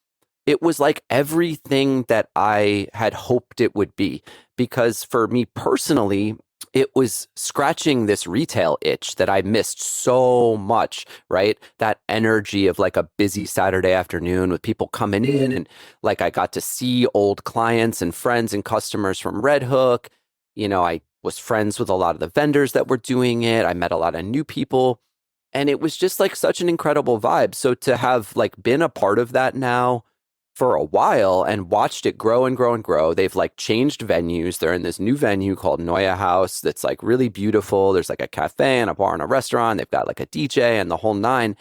it was like everything that I had hoped it would be. Because for me personally, it was scratching this retail itch that I missed so much, right? That energy of like a busy Saturday afternoon with people coming in, and like I got to see old clients and friends and customers from Red Hook. I was friends with a lot of the vendors that were doing it. I met a lot of new people, and it was just like such an incredible vibe. So to have like been a part of that now for a while and watched it grow and grow and grow. They've like changed venues. They're in this new venue called Neue House that's like really beautiful. There's like a cafe and a bar and a restaurant. They've got like a DJ and the whole nine.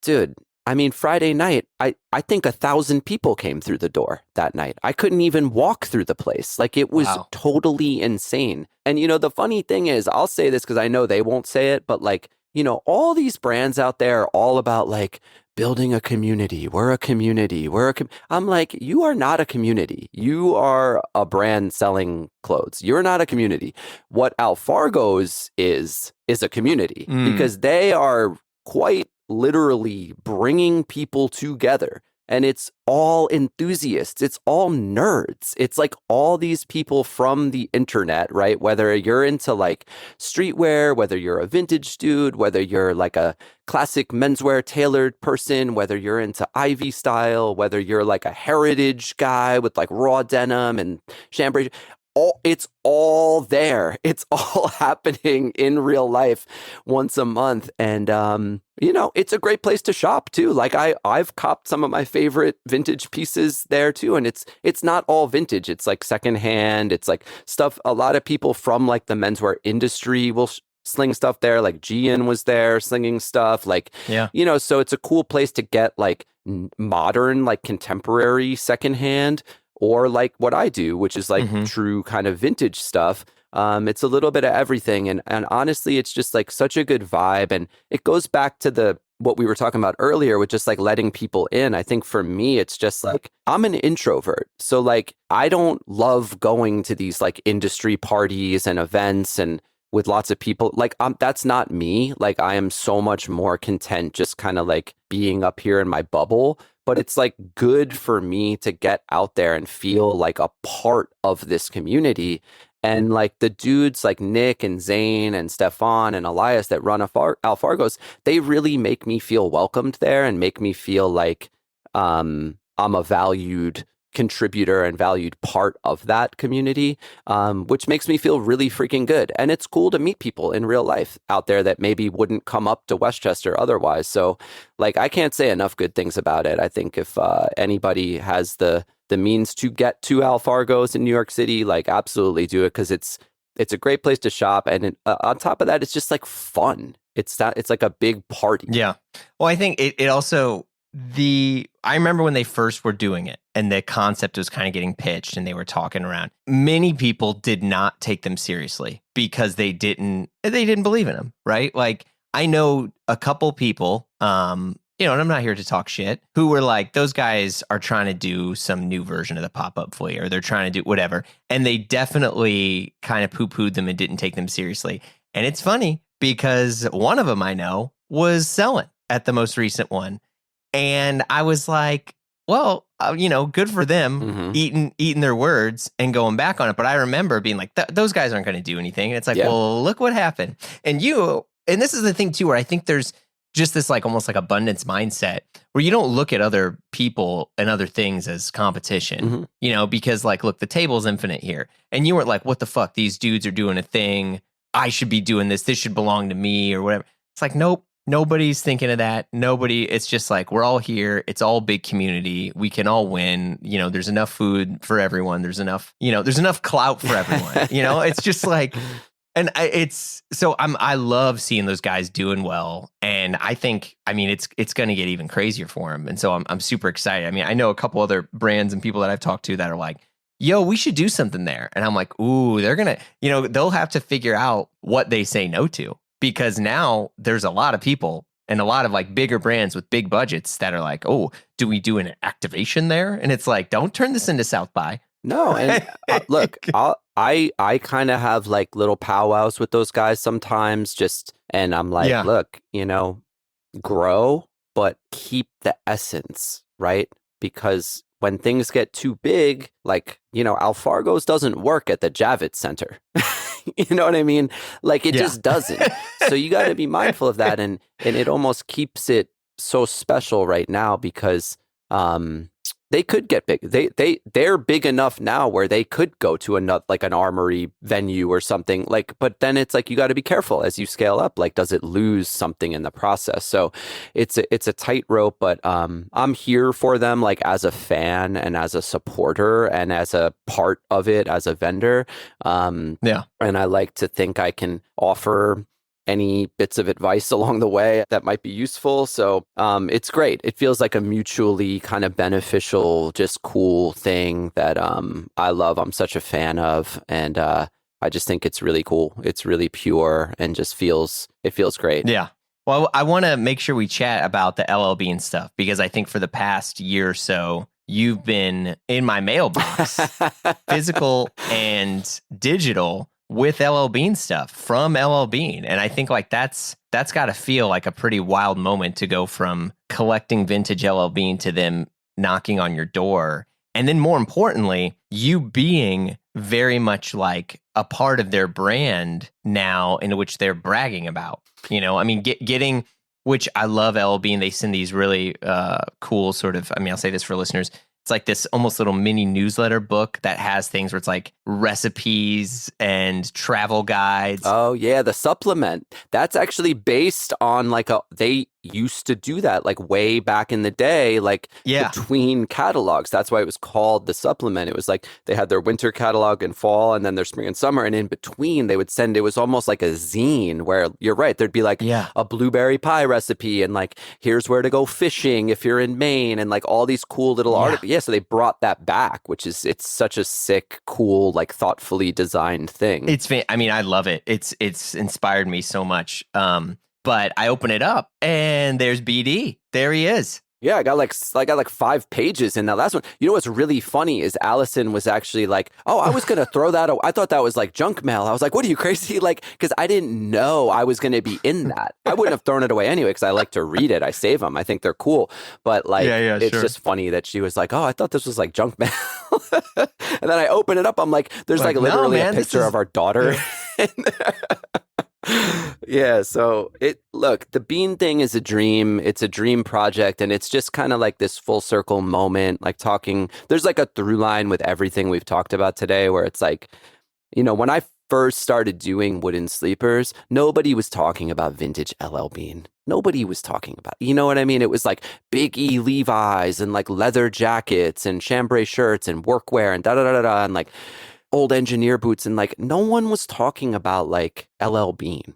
Dude, I mean, Friday night, I think 1,000 people came through the door that night. I couldn't even walk through the place. Like it was totally insane. And the funny thing is, I'll say this because I know they won't say it, but like, all these brands out there are all about like building a community. We're a community. I'm like, you are not a community. You are a brand selling clothes. You're not a community. What Alfargos is a community because they are quite literally bringing people together. And it's all enthusiasts. It's all nerds. It's like all these people from the internet, right? Whether you're into like streetwear, whether you're a vintage dude, whether you're like a classic menswear tailored person, whether you're into Ivy style, whether you're like a heritage guy with like raw denim and chambray. It's all there. It's all happening in real life once a month. And, it's a great place to shop too. Like I've copped some of my favorite vintage pieces there too. And it's not all vintage. It's like secondhand. It's like stuff. A lot of people from like the menswear industry will sling stuff there. Like Gian was there slinging stuff. Like, so it's a cool place to get like modern, like contemporary secondhand, or like what I do, which is like true kind of vintage stuff. It's a little bit of everything. And honestly, it's just like such a good vibe. And it goes back to what we were talking about earlier with just like letting people in. I think for me, it's just like, I'm an introvert. So like, I don't love going to these like industry parties and events and with lots of people. Like, that's not me. Like, I am so much more content just kind of like being up here in my bubble. But it's like good for me to get out there and feel like a part of this community. And like the dudes like Nick and Zane and Stefan and Elias that run Alfargos, they really make me feel welcomed there and make me feel like I'm a valued contributor and valued part of that community, which makes me feel really freaking good. And it's cool to meet people in real life out there that maybe wouldn't come up to Westchester otherwise. So like, I can't say enough good things about it. I think if anybody has the the means to get to Fargos in New York City, like absolutely do it, because it's a great place to shop. And on top of that, it's just like fun. It's like a big party. Yeah. Well, I think it also, I remember when they first were doing it and the concept was kind of getting pitched and they were talking around. Many people did not take them seriously because they didn't believe in them, right? Like, I know a couple people, and I'm not here to talk shit, who were like, those guys are trying to do some new version of the pop-up flea, or they're trying to do whatever. And they definitely kind of poo-pooed them and didn't take them seriously. And it's funny because one of them I know was selling at the most recent one. And I was like, well, good for them eating their words and going back on it. But I remember being like, those guys aren't going to do anything. And it's like, well, look what happened. And this is the thing too, where I think there's just this like almost like abundance mindset where you don't look at other people and other things as competition, because like, look, the table's infinite here. And you weren't like, what the fuck? These dudes are doing a thing. I should be doing this. This should belong to me or whatever. It's like, nope. Nobody's thinking of that. It's just like, we're all here. It's all big community. We can all win. There's enough food for everyone. There's enough clout for everyone. It's just like, and I love seeing those guys doing well. And I think, it's going to get even crazier for them. And so I'm super excited. I know a couple other brands and people that I've talked to that are like, yo, we should do something there. And I'm like, ooh, they're going to, they'll have to figure out what they say no to. Because now there's a lot of people and a lot of like bigger brands with big budgets that are like, oh, do we do an activation there? And it's like, don't turn this into South by. No, and look, I kind of have like little powwows with those guys sometimes. And I'm like, look, grow, but keep the essence, right? Because when things get too big, like Alfargos doesn't work at the Javits Center. You know what I mean? Like it just doesn't. So you got to be mindful of that. And it almost keeps it so special right now because they could get big. They're big enough now where they could go to another, like an Armory venue or something like, but then it's like, you got to be careful as you scale up. Like, does it lose something in the process? So it's a tightrope, but I'm here for them, like as a fan and as a supporter and as a part of it, as a vendor. And I like to think I can offer any bits of advice along the way that might be useful. So it's great. It feels like a mutually kind of beneficial, just cool thing that I love. I'm such a fan of. And I just think it's really cool. It's really pure and just feels great. Yeah. Well, I want to make sure we chat about the LL Bean stuff because I think for the past year or so, you've been in my mailbox, physical and digital, with LL Bean stuff from LL Bean. And I think like that's got to feel like a pretty wild moment to go from collecting vintage LL Bean to them knocking on your door. And then more importantly, you being very much like a part of their brand now in which they're bragging about, getting, which I love LL Bean. They send these really cool sort of, I'll say this for listeners. It's like this almost little mini newsletter book that has things where it's like recipes and travel guides. Oh yeah, the supplement. That's actually based on they used to do that like way back in the day, between catalogs. That's why it was called the supplement. It was like they had their winter catalog in fall and then their spring and summer. And in between they would send, it was almost like a zine where you're right. There'd be like a blueberry pie recipe and like, here's where to go fishing if you're in Maine and like all these cool little articles. Yeah. So they brought that back, it's such a sick, cool, like thoughtfully designed thing. I love it. It's inspired me so much. But I open it up and there's BD. There he is. Yeah, I got like 5 pages in that last one. You know what's really funny is Allison was actually like, "Oh, I was gonna throw that. I thought that was like junk mail." I was like, "What are you crazy?" Like, because I didn't know I was gonna be in that. I wouldn't have thrown it away anyway because I like to read it. I save them. I think they're cool. But it's just funny that she was like, "Oh, I thought this was like junk mail," and then I open it up. I'm like, "There's like literally a picture of our daughter." Yeah, so the bean thing is a dream. It's a dream project, and it's just kind of like this full circle moment, like talking. There's like a through line with everything we've talked about today, where it's like, when I first started doing wooden sleepers, nobody was talking about vintage LL Bean. Nobody was talking about, you know what I mean? It was like Big E Levi's and like leather jackets and chambray shirts and workwear and da-da-da-da-da and like old engineer boots. And like no one was talking about like LL Bean.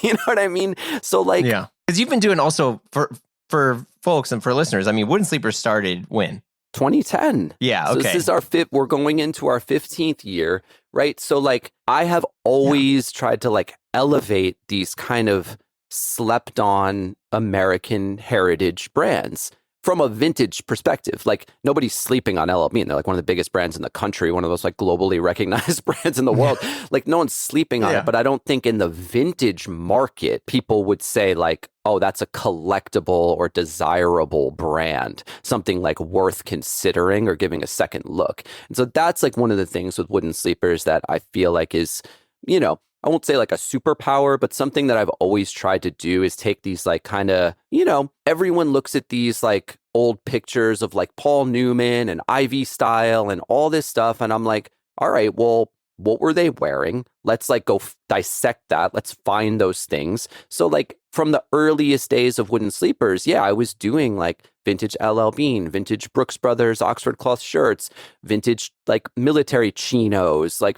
You know what I mean? So like... Yeah. Because you've been doing also for folks and for listeners, I mean, Wooden Sleepers started when? 2010. Yeah, okay. So this is our we're going into our 15th year, right? So like I have always tried to like elevate these kind of slept on American heritage brands from a vintage perspective. Like nobody's sleeping on LL Bean. They're like one of the biggest brands in the country, one of those like globally recognized brands in the world. Like no one's sleeping on it, but I don't think in the vintage market, people would say like, oh, that's a collectible or desirable brand, something like worth considering or giving a second look. And so that's like one of the things with wooden sleepers that I feel like is, you know, I won't say like a superpower, but something that I've always tried to do is take these like kind of, you know, everyone looks at these like old pictures of like Paul Newman and Ivy Style and all this stuff. And I'm like, all right, well, what were they wearing? Let's like go dissect that. Let's find those things. So like from the earliest days of wooden sleepers, yeah, I was doing like vintage LL Bean, vintage Brooks Brothers, Oxford cloth shirts, vintage like military chinos, like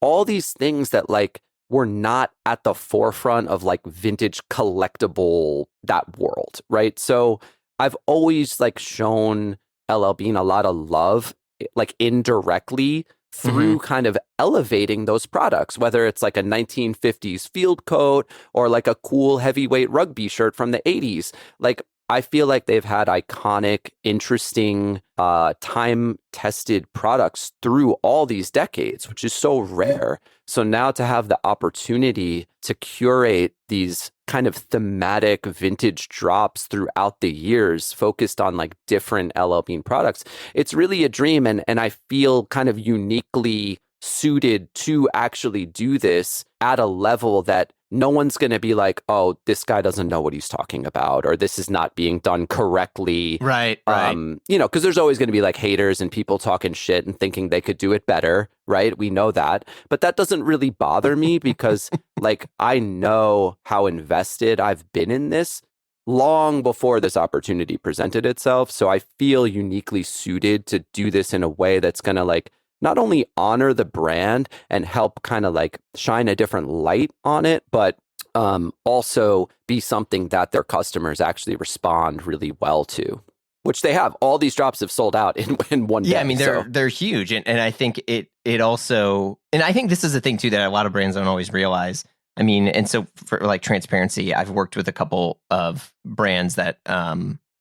all these things that like were not at the forefront of like vintage collectible that world, right? So I've always like shown LL Bean a lot of love, like indirectly through kind of elevating those products, whether it's like a 1950s field coat or like a cool heavyweight rugby shirt from the 80s. Like I feel like they've had iconic, interesting, time-tested products through all these decades, which is so rare. So now to have the opportunity to curate these kind of thematic vintage drops throughout the years focused on like different LL Bean products, it's really a dream. And I feel kind of uniquely suited to actually do this at a level that no one's going to be like, oh, this guy doesn't know what he's talking about, or this is not being done correctly. Right. You know, because there's always going to be like haters and people talking shit and thinking they could do it better. Right. We know that. But that doesn't really bother me because like I know how invested I've been in this long before this opportunity presented itself. So I feel uniquely suited to do this in a way that's going to like not only honor the brand and help kind of like shine a different light on it, but also be something that their customers actually respond really well to, which they have. All these drops have sold out in one day. Yeah, I mean, they're huge. And I think it also, and I think this is a thing too that a lot of brands don't always realize. I mean, and so for like transparency, I've worked with a couple of brands that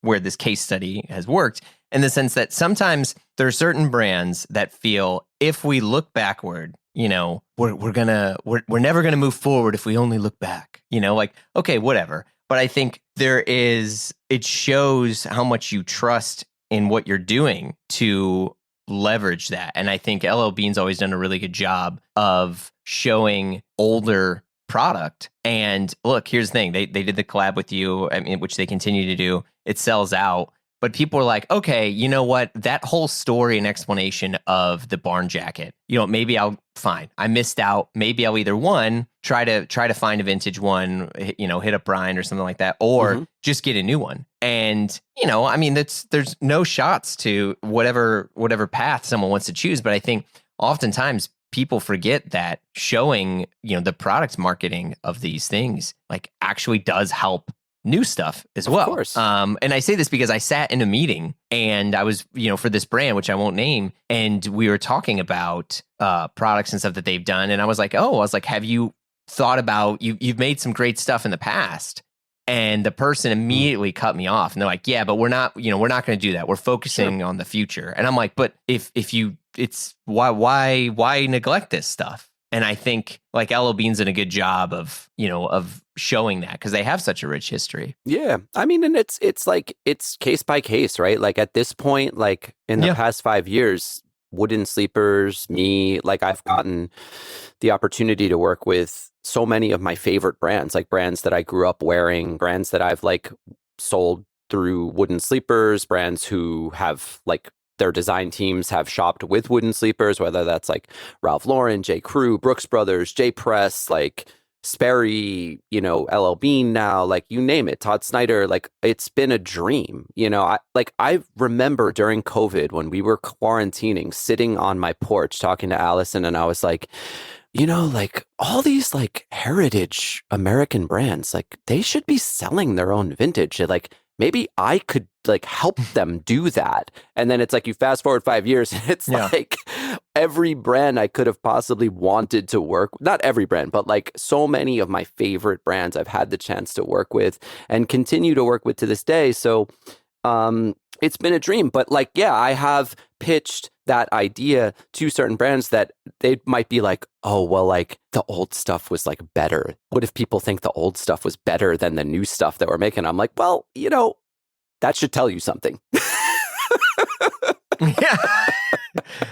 where this case study has worked, in the sense that sometimes there are certain brands that feel if we look backward, you know, we're never gonna move forward if we only look back. You know, like, okay, whatever. But I think it shows how much you trust in what you're doing to leverage that. And I think LL Bean's always done a really good job of showing older product. And look, here's the thing. They did the collab with you, I mean, which they continue to do. It sells out. But people are like, okay, you know what? That whole story and explanation of the barn jacket, you know, maybe fine. I missed out. Maybe I'll either try to find a vintage one, you know, hit up Brian or something like that, or just get a new one. And, you know, I mean, there's no shots to whatever path someone wants to choose. But I think oftentimes people forget that showing, you know, the product marketing of these things like actually does help new stuff as well. Of course. And I say this because I sat in a meeting and I was, you know, for this brand, which I won't name, and we were talking about products and stuff that they've done. And I was like, have you thought about, you've made some great stuff in the past? And the person immediately cut me off and they're like, yeah, but we're not going to do that. We're focusing on the future. And I'm like, but it's why neglect this stuff? And I think like LL Bean's done a good job of, you know, of showing that because they have such a rich history. Yeah. I mean, and it's like, it's case by case, right? Like at this point, like in the past 5 years, Wooden Sleepers, me, like I've gotten the opportunity to work with so many of my favorite brands, like brands that I grew up wearing, brands that I've like sold through Wooden Sleepers, brands who have like their design teams have shopped with Wooden Sleepers, whether that's like Ralph Lauren, J. Crew, Brooks Brothers, J. Press, like Sperry, LL Bean now, like you name it, Todd Snyder, like it's been a dream. I remember during COVID when we were quarantining, sitting on my porch talking to Allison, and I was like, like all these like heritage American brands, like they should be selling their own vintage. Like maybe I could like help them do that. And then it's like you fast forward 5 years and it's like every brand I could have possibly wanted to work, not every brand, but like so many of my favorite brands I've had the chance to work with and continue to work with to this day. So it's been a dream. But like, yeah, I have pitched that idea to certain brands that they might be like, oh, well, like the old stuff was like better. What if people think the old stuff was better than the new stuff that we're making? I'm like, well, that should tell you something. Yeah,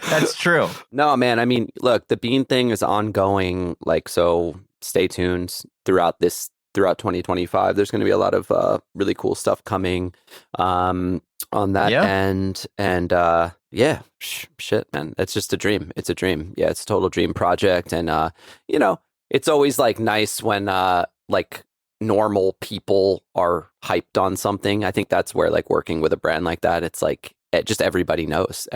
that's true. No, man. I mean, look, the bean thing is ongoing. Like, so stay tuned throughout 2025. There's going to be a lot of really cool stuff coming on that end. And yeah, shit, man. It's just a dream. It's a dream. Yeah, it's a total dream project. And, it's always like nice when like normal people are hyped on something. I think that's where like working with a brand like that, it's like just everybody knows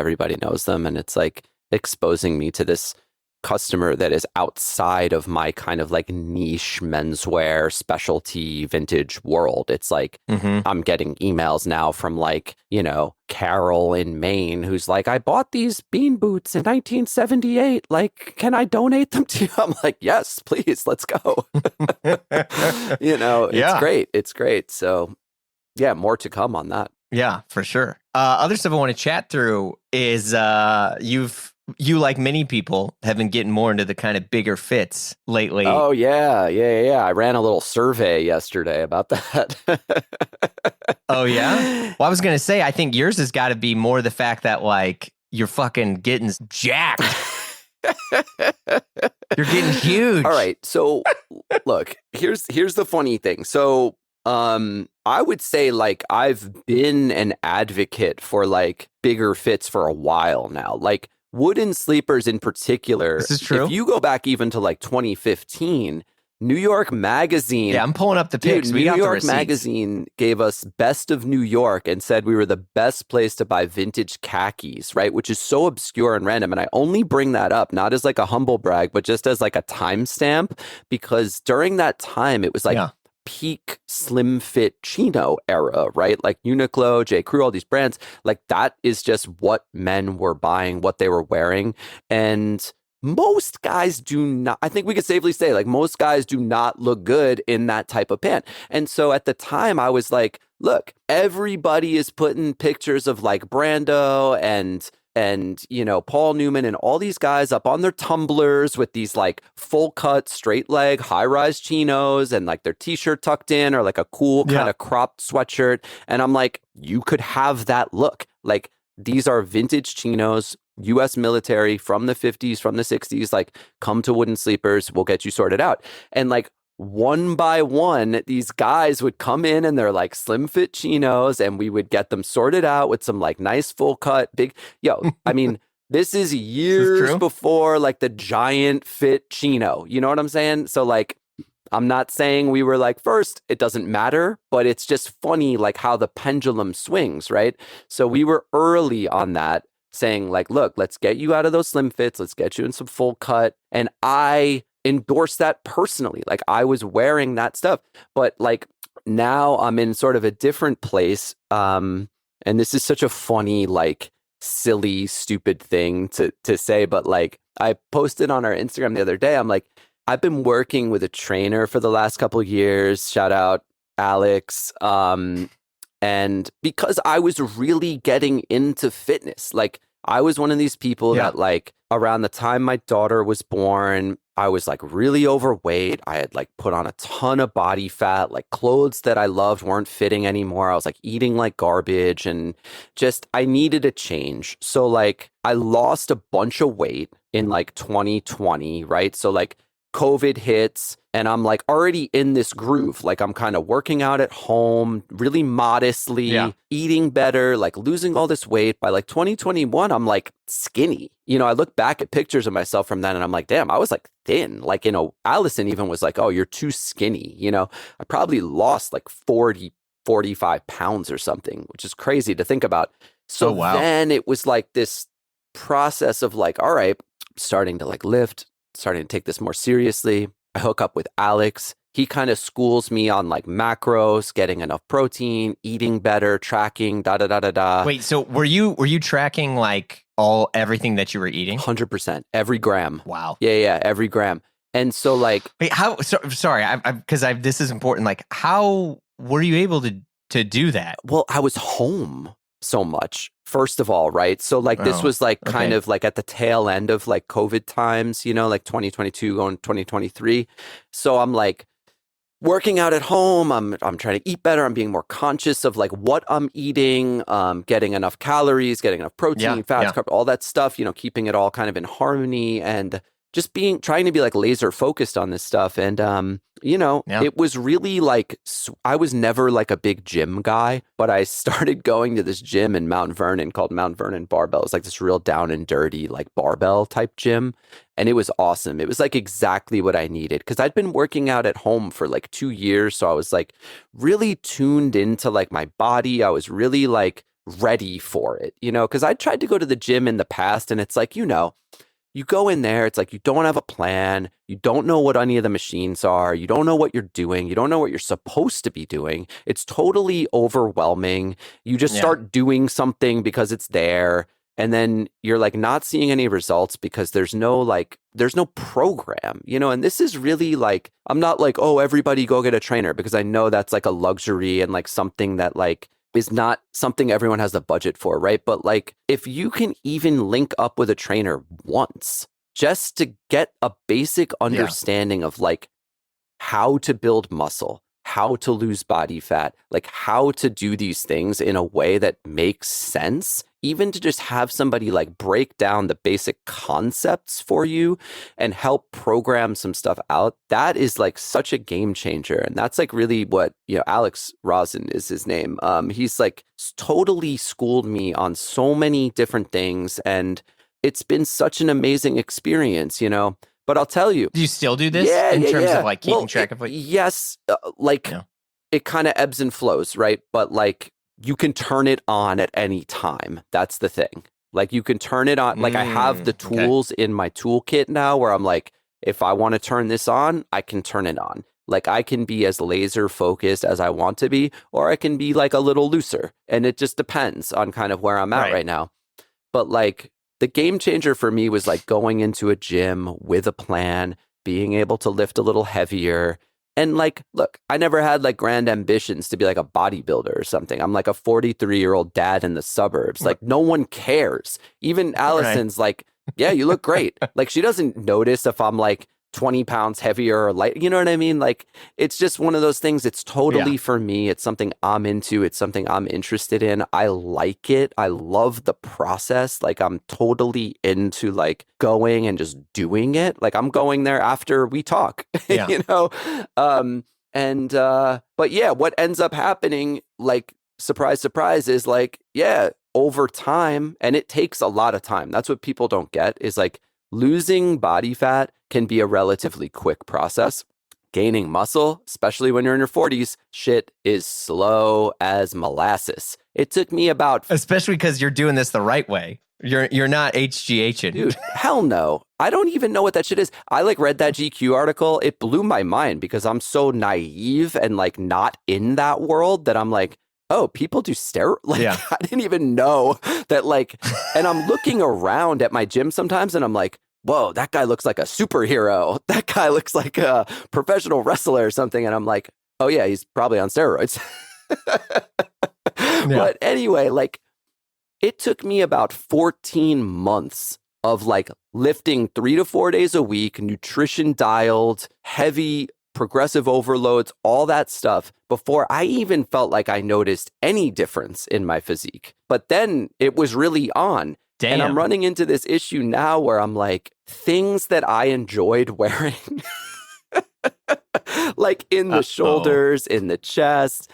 them. And it's like exposing me to this customer that is outside of my kind of like niche menswear specialty vintage world. It's like I'm getting emails now from like, Carol in Maine who's like, I bought these bean boots in 1978. Like, can I donate them to you? I'm like, yes, please, let's go. It's great. It's great. So yeah, more to come on that. Yeah, for sure. Other stuff I want to chat through is you, like many people, have been getting more into the kind of bigger fits lately. Oh, yeah. I ran a little survey yesterday about that. Oh, yeah? Well, I was going to say, I think yours has got to be more the fact that, like, you're fucking getting jacked. You're getting huge. All right. So, look, here's the funny thing. So, I would say, like, I've been an advocate for, like, bigger fits for a while now. Like, Wooden Sleepers in particular. This is true. If you go back even to like 2015, New York Magazine. Yeah, I'm pulling up the pics. New York Magazine gave us Best of New York and said we were the best place to buy vintage khakis, right? Which is so obscure and random. And I only bring that up, not as like a humble brag, but just as like a timestamp, because during that time, it was like peak slim fit chino era, right? Like Uniqlo, J. Crew, all these brands, like that is just what men were buying, what they were wearing. And most guys do not, I think we could safely say, like most guys do not look good in that type of pant. And so at the time I was like, look, everybody is putting pictures of like Brando and Paul Newman and all these guys up on their tumblers with these like full cut, straight leg, high rise chinos and like their t-shirt tucked in or like a cool kind of cropped sweatshirt. And I'm like, you could have that look. Like these are vintage chinos, U.S. military from the 50s, from the 60s, like come to Wooden Sleepers, we'll get you sorted out. And like one by one, these guys would come in and like slim fit chinos and we would get them sorted out with some like nice full cut, big, I mean, this is years before like the giant fit chino, you know what I'm saying? So like, I'm not saying we were like first, it doesn't matter, but it's just funny like how the pendulum swings, right? So we were early on that, saying like, look, let's get you out of those slim fits, let's get you in some full cut. And I endorse that personally. Like I was wearing that stuff, but like now I'm in sort of a different place. And this is such a funny, like silly, stupid thing to say, but like I posted on our Instagram the other day, I'm like, I've been working with a trainer for the last couple of years. Shout out Alex. And because I was really getting into fitness, like I was one of these people that like around the time my daughter was born, I was like really overweight. I had like put on a ton of body fat, like clothes that I loved weren't fitting anymore. I was like eating like garbage and just, I needed a change. So like I lost a bunch of weight in like 2020, right? So like COVID hits and I'm like already in this groove. Like I'm kind of working out at home, really modestly, eating better, like losing all this weight. By like 2021, I'm like skinny. You know, I look back at pictures of myself from then and I'm like, damn, I was like thin. Like, you know, Allison even was like, oh, you're too skinny. You know, I probably lost like 45 pounds or something, which is crazy to think about. So then it was like this process of like, all right, starting to like lift, starting to take this more seriously. I hook up with Alex. He kind of schools me on like macros, getting enough protein, eating better, tracking, da da da da da. Wait, so were you tracking like everything that you were eating? 100%, every gram. Wow. Yeah, every gram. And so like, wait, how? Sorry, because this is important. Like, how were you able to do that? Well, I was home so much, first of all, right? So like this was like kind of like at the tail end of like COVID times, you know, like 2022 going 2023. So I'm like working out at home. I'm trying to eat better. I'm being more conscious of like what I'm eating, getting enough calories, getting enough protein, fats, carb, all that stuff, you know, keeping it all kind of in harmony and just trying to be like laser focused on this stuff. And, you know, it was really like, I was never like a big gym guy, but I started going to this gym in Mount Vernon called Mount Vernon Barbell. It's like this real down and dirty, like barbell type gym. And it was awesome. It was like exactly what I needed because I'd been working out at home for like 2 years. So I was like really tuned into like my body. I was really like ready for it, you know, because I tried to go to the gym in the past and it's like, you know, you go in there, it's like you don't have a plan. You don't know what any of the machines are. You don't know what you're doing. You don't know what you're supposed to be doing. It's totally overwhelming. You just start doing something because it's there. And then you're like not seeing any results because there's no program, you know, and this is really like, I'm not like, oh, everybody go get a trainer because I know that's like a luxury and like something that like is not something everyone has the budget for, right? But like, if you can even link up with a trainer once, just to get a basic understanding of like how to build muscle, how to lose body fat, like how to do these things in a way that makes sense, even to just have somebody like break down the basic concepts for you and help program some stuff out, that is like such a game changer. And that's like really what, you know, Alex Rosin is his name. He's like totally schooled me on so many different things. And it's been such an amazing experience, you know. But I'll tell you. Do you still do this in terms of like keeping track of what? Yes. It kind of ebbs and flows, right? But like you can turn it on at any time. That's the thing. Like you can turn it on. Like I have the tools in my toolkit now where I'm like, if I want to turn this on, I can turn it on. Like I can be as laser focused as I want to be, or I can be like a little looser. And it just depends on kind of where I'm at right now. But like, the game changer for me was like going into a gym with a plan, being able to lift a little heavier. And like, look, I never had like grand ambitions to be like a bodybuilder or something. I'm like a 43-year-old dad in the suburbs. Like no one cares. Even Allison's like, yeah, you look great. Like she doesn't notice if I'm like 20 pounds heavier or light. You know what I mean? Like it's just one of those things. It's totally for me. It's something I'm into. It's something I'm interested in. I like it. I love the process. Like I'm totally into like going and just doing it. Like I'm going there after we talk, you know? But yeah, what ends up happening, like surprise, surprise is like, over time, and it takes a lot of time. That's what people don't get is like losing body fat can be a relatively quick process. Gaining muscle, especially when you're in your 40s, shit is slow as molasses. It took me especially because you're doing this the right way. You're not HGHing. Dude, hell no. I don't even know what that shit is. I like read that GQ article. It blew my mind because I'm so naive and like not in that world that I'm like, oh, people do steroids? Like, I didn't even know that, like, and I'm looking around at my gym sometimes and I'm like, whoa, that guy looks like a superhero. That guy looks like a professional wrestler or something. And I'm like, oh yeah, he's probably on steroids. But anyway, like, it took me about 14 months of like lifting 3 to 4 days a week, nutrition dialed, heavy progressive overloads, all that stuff before I even felt like I noticed any difference in my physique. But then it was really on. Damn. And I'm running into this issue now where I'm like, things that I enjoyed wearing, like in the shoulders, in the chest,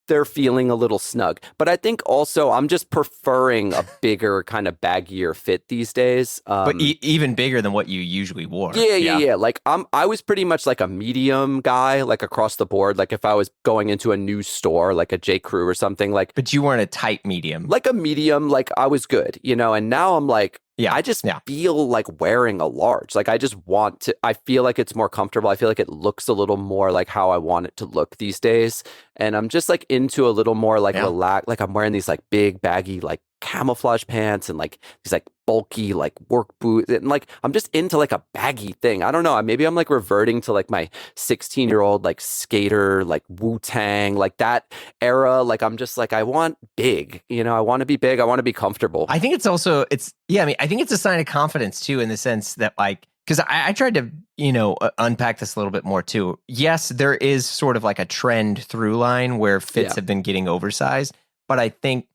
they're feeling a little snug. But I think also I'm just preferring a bigger, kind of baggier fit these days. But even bigger than what you usually wore. Yeah. Like I was pretty much like a medium guy, like across the board. Like if I was going into a new store, like a J. Crew or something, like. But you weren't a tight medium. Like a medium, like I was good, And now I'm like, yeah, I just feel like wearing a large. Like I just want to. I feel like it's more comfortable. I feel like it looks a little more like how I want it to look these days. And I'm just like into a little more like relaxed. Like I'm wearing these like big baggy like camouflage pants and like these like bulky like work boots, and like I'm just into like a baggy thing. I don't know, maybe I'm like reverting to like my 16-year-old like skater, like Wu-Tang, like that era. Like I'm just like, I want big, I want to be big, I want to be comfortable. I think it's also I think it's a sign of confidence too, in the sense that like, because I tried to unpack this a little bit more too. Yes, there is sort of like a trend through line where fits have been getting oversized. But I think,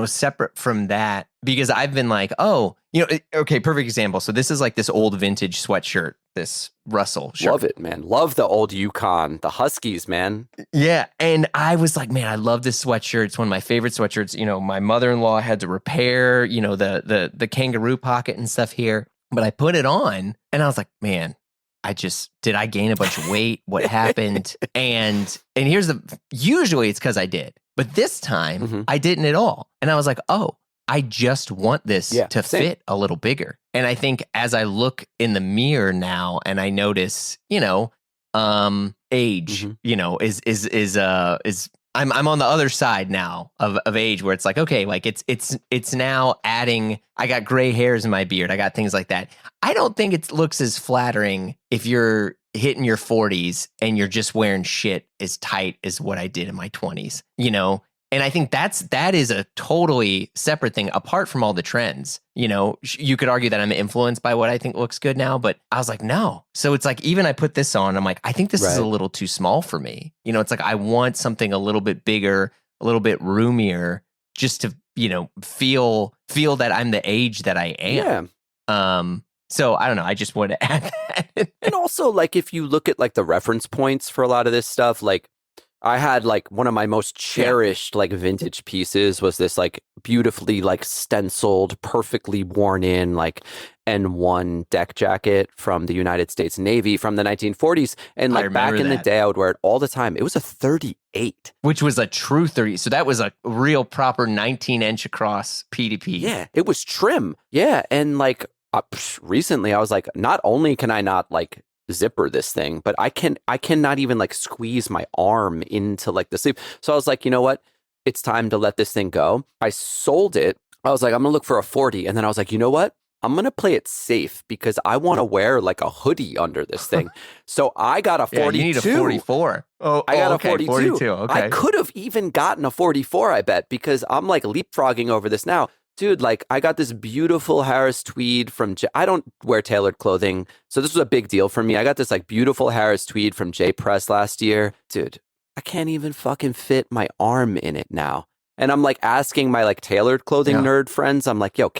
separate from that, because I've been like, okay, perfect example. So this is like this old vintage sweatshirt, this Russell shirt. Love it, man. Love the old Yukon, the Huskies, man. Yeah. And I was like, man, I love this sweatshirt. It's one of my favorite sweatshirts. My mother-in-law had to repair, the kangaroo pocket and stuff here. But I put it on and I was like, man, did I gain a bunch of weight? What happened? And usually it's because I did. But this time, I didn't at all. And I was like, oh, I just want this to fit a little bigger. And I think as I look in the mirror now and I notice, age, is I'm on the other side now of age, where it's like, okay, like it's now adding, I got gray hairs in my beard. I got things like that. I don't think it looks as flattering if you're hitting your 40s and you're just wearing shit as tight as what I did in my 20s, And I think that is a totally separate thing apart from all the trends. You could argue that I'm influenced by what I think looks good now, but I was like, no. So it's like, even I put this on, I'm like, I think this is a little too small for me. It's like, I want something a little bit bigger, a little bit roomier, just to, feel that I'm the age that I am. Yeah. So I don't know. I just want to add that. And also, like, if you look at like the reference points for a lot of this stuff, like I had like one of my most cherished like vintage pieces was this like beautifully like stenciled, perfectly worn in like N1 deck jacket from the United States Navy from the 1940s. And like back in the day, I would wear it all the time. It was a 38. Which was a true 30. So that was a real proper 19-inch across P2P. Yeah, it was trim. Yeah. And like recently I was like, not only can I not like zipper this thing, but I cannot even like squeeze my arm into like the sleeve. So I was like, you know what? It's time to let this thing go. I sold it. I was like, I'm gonna look for a 40. And then I was like, you know what? I'm gonna play it safe because I want to wear like a hoodie under this thing. So I got a 42. You need a 44. I got a 42. 42. Okay. I could have even gotten a 44, I bet, because I'm like leapfrogging over this now. Dude, like I got this beautiful Harris tweed from I don't wear tailored clothing, so this was a big deal for me. I got this like beautiful Harris tweed from J Press last year. Dude, I can't even fucking fit my arm in it now. And I'm like asking my like tailored clothing nerd friends, I'm like, yo,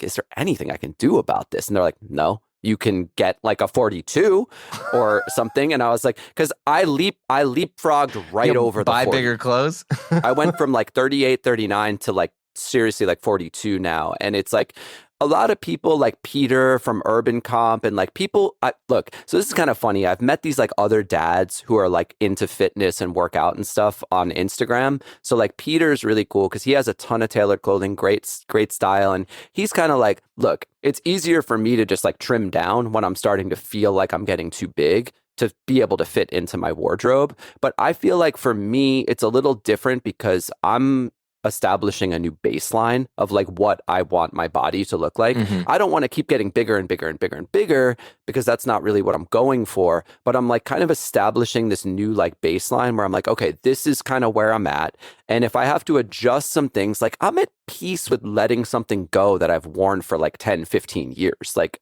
is there anything I can do about this? And they're like, no, you can get like a 42 or something. And I was like, because I leapfrogged right over the buy 40. Bigger clothes. I went from like 38, 39 to like seriously like 42 now. And it's like a lot of people like Peter from Urban Comp and like people look, so this is kind of funny. I've met these like other dads who are like into fitness and workout and stuff on Instagram. So like Peter's really cool because he has a ton of tailored clothing, great style. And he's kind of like, look, it's easier for me to just like trim down when I'm starting to feel like I'm getting too big to be able to fit into my wardrobe. But I feel like for me, it's a little different because I'm establishing a new baseline of like what I want my body to look like. I don't want to keep getting bigger and bigger and bigger and bigger because that's not really what I'm going for. But I'm like kind of establishing this new like baseline where I'm like, okay, this is kind of where I'm at. And if I have to adjust some things, like I'm at peace with letting something go that I've worn for like 10, 15 years. Like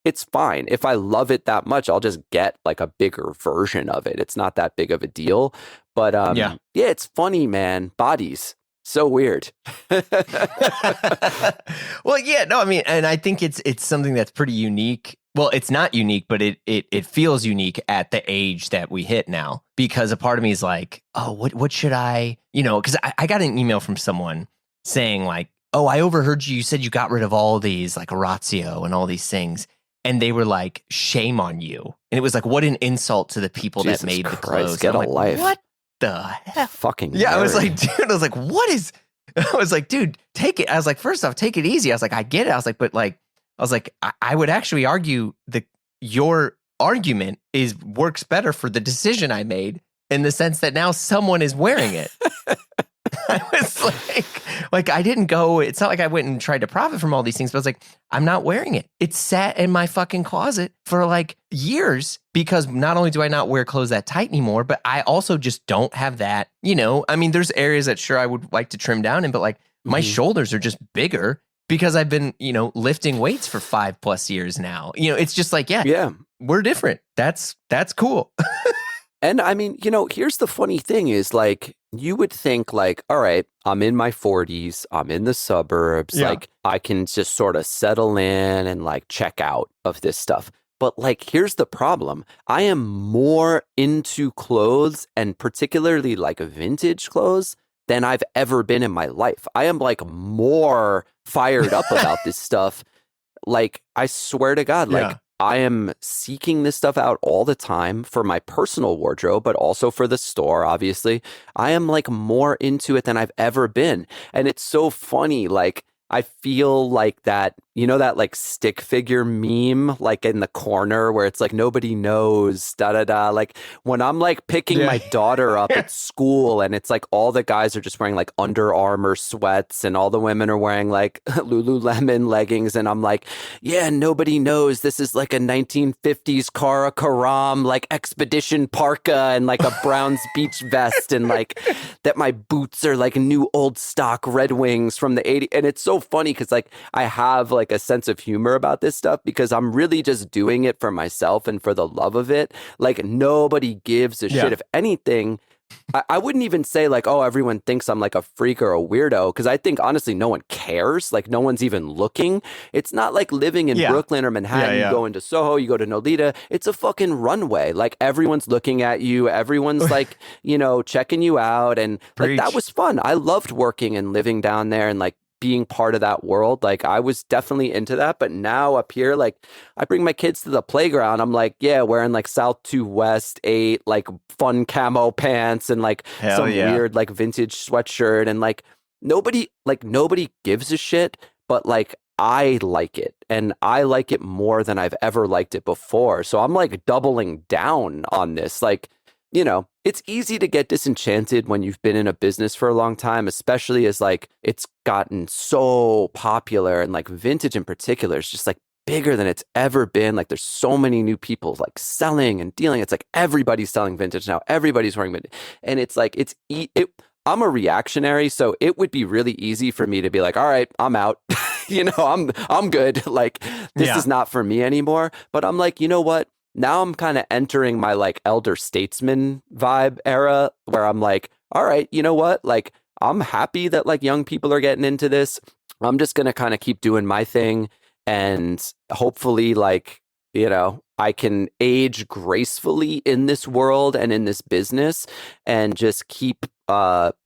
it's fine. If I love it that much, I'll just get like a bigger version of it. It's not that big of a deal. But yeah, it's funny, man. Bodies. So weird. Well, yeah, no, I mean, and I think it's something that's pretty unique. Well, it's not unique, but it feels unique at the age that we hit now, because a part of me is like, oh, what should I, because I got an email from someone saying like, oh, I overheard you said you got rid of all these like Oratio and all these things. And they were like, shame on you. And it was like, what an insult to the people Jesus that made Christ, the clothes. get I'm a like, life. what the heck? Fucking Yeah, I was nerd. like, dude, I was like, what is, I was like, dude, take it. I was like, first off, take it easy. I was like, I get it. I was like, but like, I would actually argue your argument works better for the decision I made, in the sense that now someone is wearing it. I was like I didn't go, it's not like I went and tried to profit from all these things, but I was like, I'm not wearing it. It sat in my fucking closet for like years, because not only do I not wear clothes that tight anymore, but I also just don't have that, I mean, there's areas that sure I would like to trim down in, but like my shoulders are just bigger because I've been, lifting weights for 5+ years now. It's just like, yeah, we're different. That's cool. And I mean, here's the funny thing is like, you would think like, all right, I'm in my 40s, I'm in the suburbs, like I can just sort of settle in and like check out of this stuff. But like, here's the problem. I am more into clothes, and particularly like vintage clothes, than I've ever been in my life. I am like more fired up about this stuff. Like, I swear to God, like, I am seeking this stuff out all the time for my personal wardrobe, but also for the store, obviously. I am like more into it than I've ever been. And it's so funny. Like, I feel like that, that like stick figure meme, like in the corner where it's like nobody knows, da da da. Like when I'm like picking my daughter up at school, and it's like all the guys are just wearing like Under Armour sweats, and all the women are wearing like Lululemon leggings, and I'm like, yeah, nobody knows this is like a 1950s Kara Karam like expedition parka and like a Browns beach vest, and like that my boots are like new old stock Red Wings from the 80s. And it's so funny because like I have like a sense of humor about this stuff, because I'm really just doing it for myself and for the love of it. Like nobody gives a shit. If anything, I wouldn't even say like, oh, everyone thinks I'm like a freak or a weirdo, because I think honestly no one cares. Like no one's even looking. It's not like living in Brooklyn or Manhattan. You go into Soho, you go to Nolita. It's a fucking runway. Like everyone's looking at you. Everyone's like, checking you out. And like that was fun. I loved working and living down there and like being part of that world. Like I was definitely into that. But now up here, like I bring my kids to the playground. I'm like, wearing like South 2 West 8, like fun camo pants and like some weird like vintage sweatshirt. And like nobody gives a shit, but like I like it, and I like it more than I've ever liked it before. So I'm like doubling down on this. Like, it's easy to get disenchanted when you've been in a business for a long time, especially as like it's gotten so popular, and like vintage in particular is just like bigger than it's ever been. Like there's so many new people like selling and dealing. It's like everybody's selling vintage now. Everybody's wearing vintage. And it's like, I'm a reactionary, so it would be really easy for me to be like, all right, I'm out. I'm good. Like this is not for me anymore. But I'm like, you know what? Now I'm kind of entering my like elder statesman vibe era, where I'm like, all right, you know what? Like, I'm happy that like young people are getting into this. I'm just going to kind of keep doing my thing, and hopefully like, I can age gracefully in this world and in this business, and just keep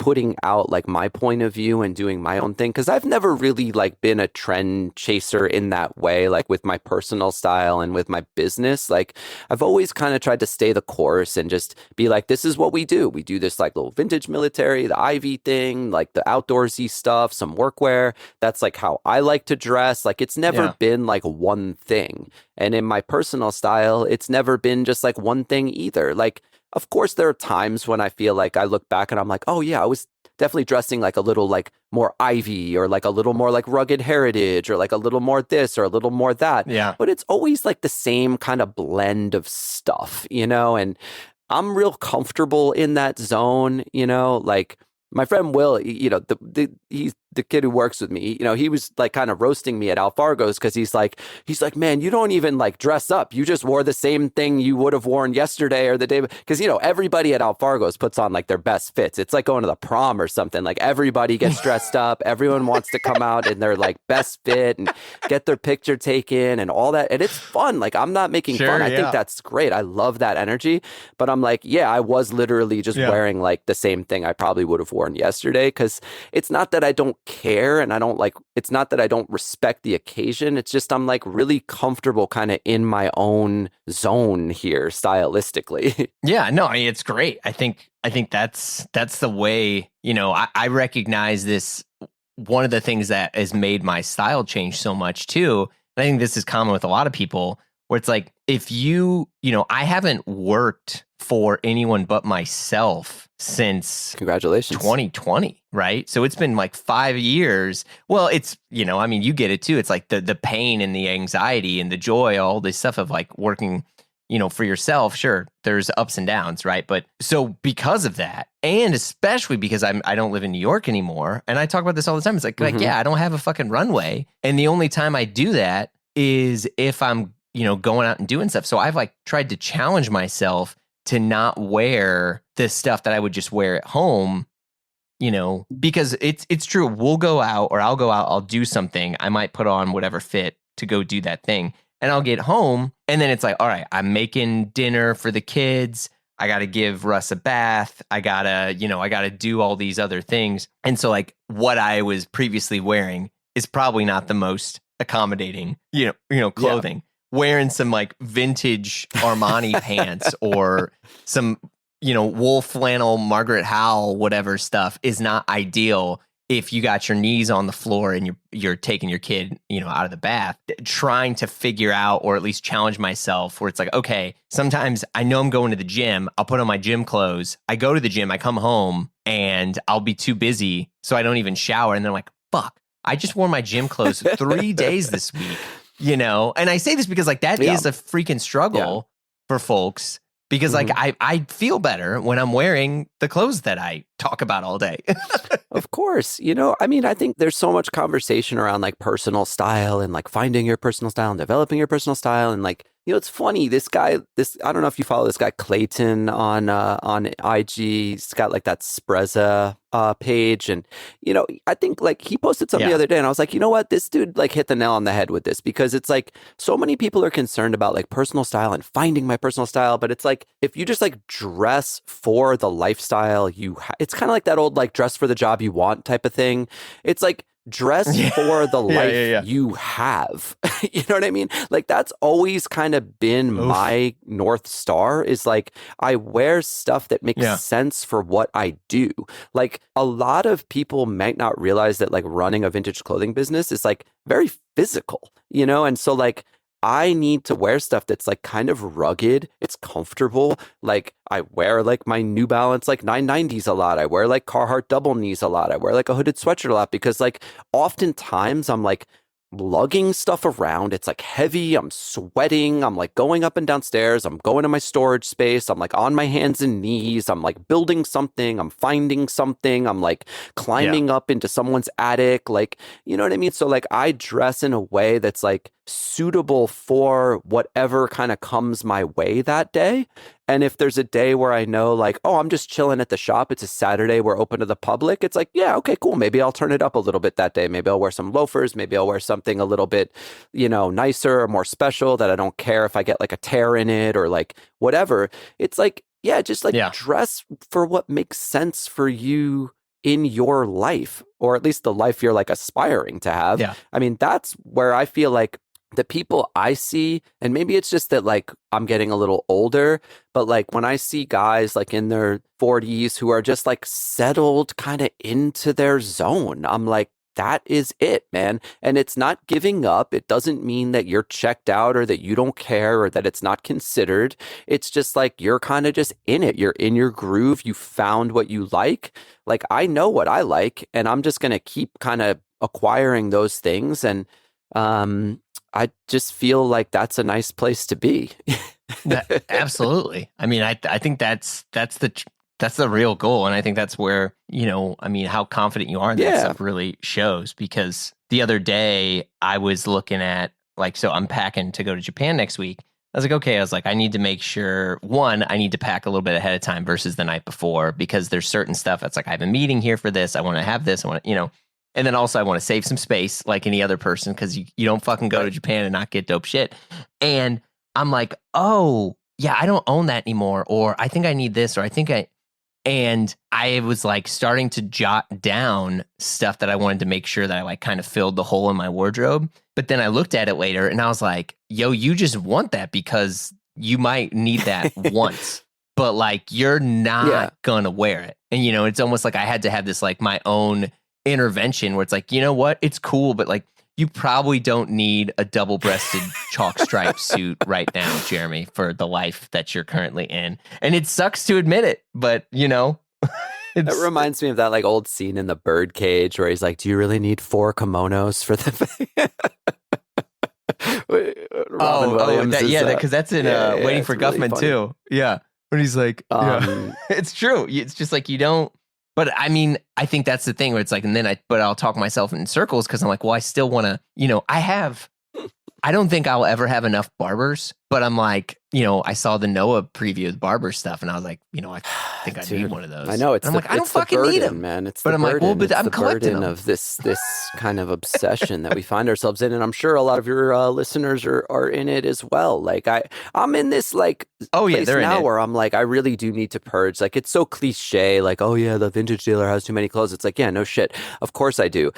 putting out like my point of view and doing my own thing, because I've never really like been a trend chaser in that way, like with my personal style and with my business. Like I've always kind of tried to stay the course and just be like, this is what we do. We do this like little vintage military, the Ivy thing, like the outdoorsy stuff, some workwear. That's like how I like to dress. Like it's never been like one thing. And in my personal style, it's never been just like one thing either. Like, of course, there are times when I feel like I look back and I'm like, oh yeah, I was definitely dressing like a little like more Ivy, or like a little more like rugged heritage, or like a little more this or a little more that. Yeah. But it's always like the same kind of blend of stuff, and I'm real comfortable in that zone, like my friend Will, the the kid who works with me, he was like kind of roasting me at Fargos because he's like, man, you don't even like dress up. You just wore the same thing you would have worn yesterday or the day. Because, everybody at Fargos puts on like their best fits. It's like going to the prom or something. Like everybody gets dressed up. Everyone wants to come out in their like best fit and get their picture taken and all that. And it's fun. Like I'm not making fun. I think that's great. I love that energy. But I'm like, yeah, I was literally just wearing like the same thing I probably would have worn yesterday. Because it's not that I don't care and it's not that I don't respect the occasion. It's just I'm like really comfortable kind of in my own zone here stylistically. Yeah, no, I mean, it's great. I think that's the way, I recognize this. One of the things that has made my style change so much too, and I think this is common with a lot of people, where it's like, if I haven't worked for anyone but myself since congratulations 2020, right? So it's been like 5 years. Well, it's, I mean, you get it too. It's like the pain and the anxiety and the joy, all this stuff of like working, for yourself. Sure, there's ups and downs, right? But so because of that, and especially because I don't live in New York anymore, and I talk about this all the time. It's like, yeah, I don't have a fucking runway. And the only time I do that is if I'm, going out and doing stuff. So I've like tried to challenge myself to not wear this stuff that I would just wear at home, because it's true. We'll go out or I'll go out, I'll do something. I might put on whatever fit to go do that thing. And I'll get home and then it's like, all right, I'm making dinner for the kids. I got to give Russ a bath. I got to do all these other things. And so like what I was previously wearing is probably not the most accommodating, clothing. Yeah. Wearing some like vintage Armani pants or some, wool flannel Margaret Howell, whatever stuff is not ideal if you got your knees on the floor and you're taking your kid, out of the bath. Trying to figure out, or at least challenge myself, where it's like, okay, sometimes I know I'm going to the gym. I'll put on my gym clothes. I go to the gym. I come home and I'll be too busy, so I don't even shower. And then I'm like, fuck, I just wore my gym clothes 3 days this week. And I say this because like that is a freaking struggle for folks, because like I feel better when I'm wearing the clothes that I talk about all day. Of course. I mean, I think there's so much conversation around like personal style and like finding your personal style and developing your personal style. And like, it's funny, I don't know if you follow this guy Clayton on IG. He's got like that Sprezza page. And, I think like he posted something the other day and I was like, you know what, this dude like hit the nail on the head with this, because it's like so many people are concerned about like personal style and finding my personal style. But it's like, if you just like dress for the lifestyle it's kind of like that old like dress for the job you want type of thing. It's like, dress for the life you have. You know what I mean? Like that's always kind of been my North Star, is like I wear stuff that makes sense for what I do. Like a lot of people might not realize that like running a vintage clothing business is like very physical, and so like I need to wear stuff that's like kind of rugged. It's comfortable. Like I wear like my New Balance like 990s a lot. I wear like Carhartt double knees a lot. I wear like a hooded sweatshirt a lot, because like oftentimes I'm like lugging stuff around. It's like heavy. I'm sweating. I'm like going up and down stairs. I'm going to my storage space. I'm like on my hands and knees. I'm like building something. I'm finding something. I'm like climbing up into someone's attic. Like, you know what I mean? So like I dress in a way that's like suitable for whatever kind of comes my way that day. And if there's a day where I know like, oh, I'm just chilling at the shop, it's a Saturday, we're open to the public, it's like, yeah, okay, cool. Maybe I'll turn it up a little bit that day. Maybe I'll wear some loafers. Maybe I'll wear something a little bit, nicer or more special that I don't care if I get like a tear in it or like whatever. It's like, just like dress for what makes sense for you in your life, or at least the life you're like aspiring to have. Yeah. I mean, that's where I feel like the people I see, and maybe it's just that like I'm getting a little older, but like when I see guys like in their 40s who are just like settled kind of into their zone, I'm like, that is it, man. And it's not giving up. It doesn't mean that you're checked out or that you don't care or that it's not considered. It's just like you're kind of just in it. You're in your groove. You found what you like. Like I know what I like, and I'm just going to keep kind of acquiring those things. And I just feel like that's a nice place to be. Absolutely. I mean, I think that's the That's the real goal. And I think that's where, how confident you are in that stuff really shows. Because the other day I was looking at, so I'm packing to go to Japan next week. I was like, okay, I need to make sure, one, I need to pack a little bit ahead of time versus the night before, because there's certain stuff that's I have a meeting here for this. I want to have this. I want to, and then also I want to save some space like any other person, because you don't fucking go to Japan and not get dope shit. And I'm like, oh, yeah, I don't own that anymore. Or I think I need this, or and I was starting to jot down stuff that I wanted to make sure that I kind of filled the hole in my wardrobe. But then I looked at it later and I was like, yo, you just want that because you might need that once, but you're not gonna wear it. And, it's almost like I had to have this my own intervention where it's you know what? It's cool, but you probably don't need a double-breasted chalk stripe suit right now, Jeremy, for the life that you're currently in. And it sucks to admit it, but it reminds me of that old scene in The Birdcage where he's like, "Do you really need 4 kimonos for the?" Because that's in Waiting for Guffman really too. Yeah, when he's like, it's true. It's just you don't. But I mean, I think that's the thing where it's but I'll talk myself in circles because I'm well, I still want to, I don't think I'll ever have enough barbers, but I'm I saw the Noah preview of barber stuff and I was I think I need one of those. I know I don't fucking need them, man. It's but the I'm burden. but it's I'm the collecting burden them. of this kind of obsession that we find ourselves in, and I'm sure a lot of your listeners are in it as well. I'm in this place now where I'm I really do need to purge. It's so cliche, oh yeah, the vintage dealer has too many clothes. It's yeah, no shit. Of course I do.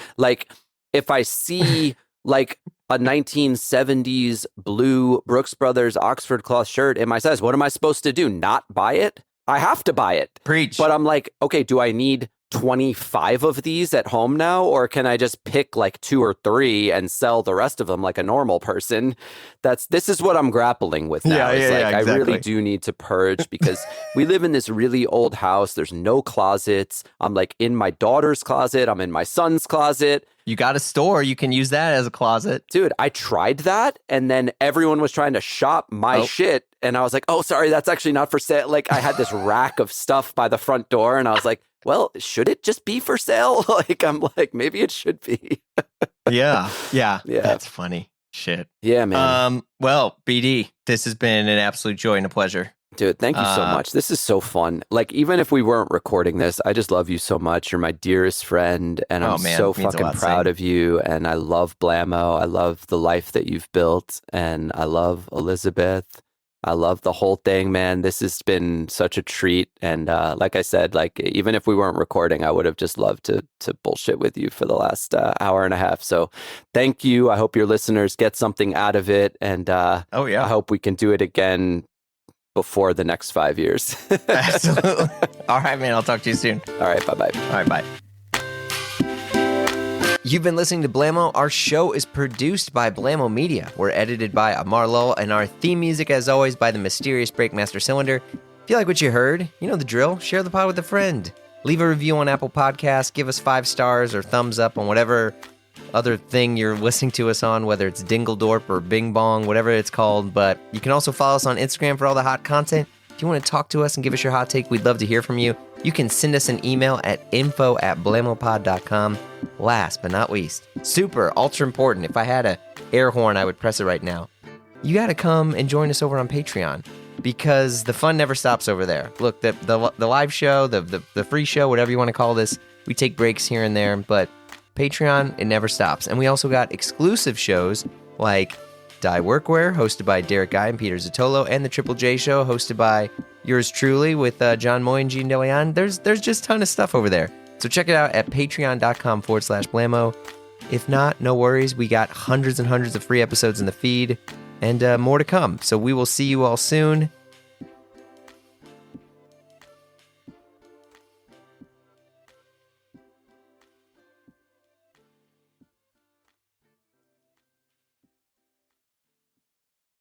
If I see a 1970s blue Brooks Brothers Oxford cloth shirt in my size, what am I supposed to do? Not buy it? I have to buy it. Preach. But I'm okay, do I need 25 of these at home now? Or can I just pick 2 or 3 and sell the rest of them like a normal person? This is what I'm grappling with now. Exactly. I really do need to purge because we live in this really old house. There's no closets. I'm in my daughter's closet. I'm in my son's closet. You got a store. You can use that as a closet. Dude, I tried that, and then everyone was trying to shop my shit, and I was oh, sorry, that's actually not for sale. I had this rack of stuff by the front door, and I was well, should it just be for sale? I'm maybe it should be. Yeah. That's funny. Shit. Yeah, man. Well, BD, this has been an absolute joy and a pleasure. Dude, thank you so much. This is so fun. Even if we weren't recording this, I just love you so much. You're my dearest friend, and I'm so fucking proud of you. And I love Blammo. I love the life that you've built, and I love Elizabeth. I love the whole thing, man. This has been such a treat. And like I said, even if we weren't recording, I would have just loved to bullshit with you for the last hour and a half. So thank you. I hope your listeners get something out of it. And I hope we can do it again before the next 5 years. Absolutely. All right, man. I'll talk to you soon. All right. Bye-bye. All right. Bye. You've been listening to Blammo. Our show is produced by Blammo Media. We're edited by Amar Lowell, and our theme music, as always, by the mysterious Breakmaster Cylinder. If you like what you heard, you know the drill. Share the pod with a friend. Leave a review on Apple Podcasts. Give us 5 stars or thumbs up on whatever other thing you're listening to us on, whether it's Dingledorp or Bing Bong, whatever it's called. But you can also follow us on Instagram for all the hot content. If you want to talk to us and give us your hot take, we'd love to hear from you. You can send us an email at info@blammopod.com. Last but not least, super, ultra important, if I had a air horn, I would press it right now. You got to come and join us over on Patreon, because the fun never stops over there. Look, the live show, the free show, whatever you want to call this, we take breaks here and there, but Patreon, it never stops. And we also got exclusive shows like Die Workwear, hosted by Derek Guy and Peter Zotolo, and the Triple J Show, hosted by yours truly with John Moy and Gene DeLeon. There's just a ton of stuff over there. So check it out at patreon.com/Blammo. If not, no worries. We got hundreds and hundreds of free episodes in the feed and more to come. So we will see you all soon.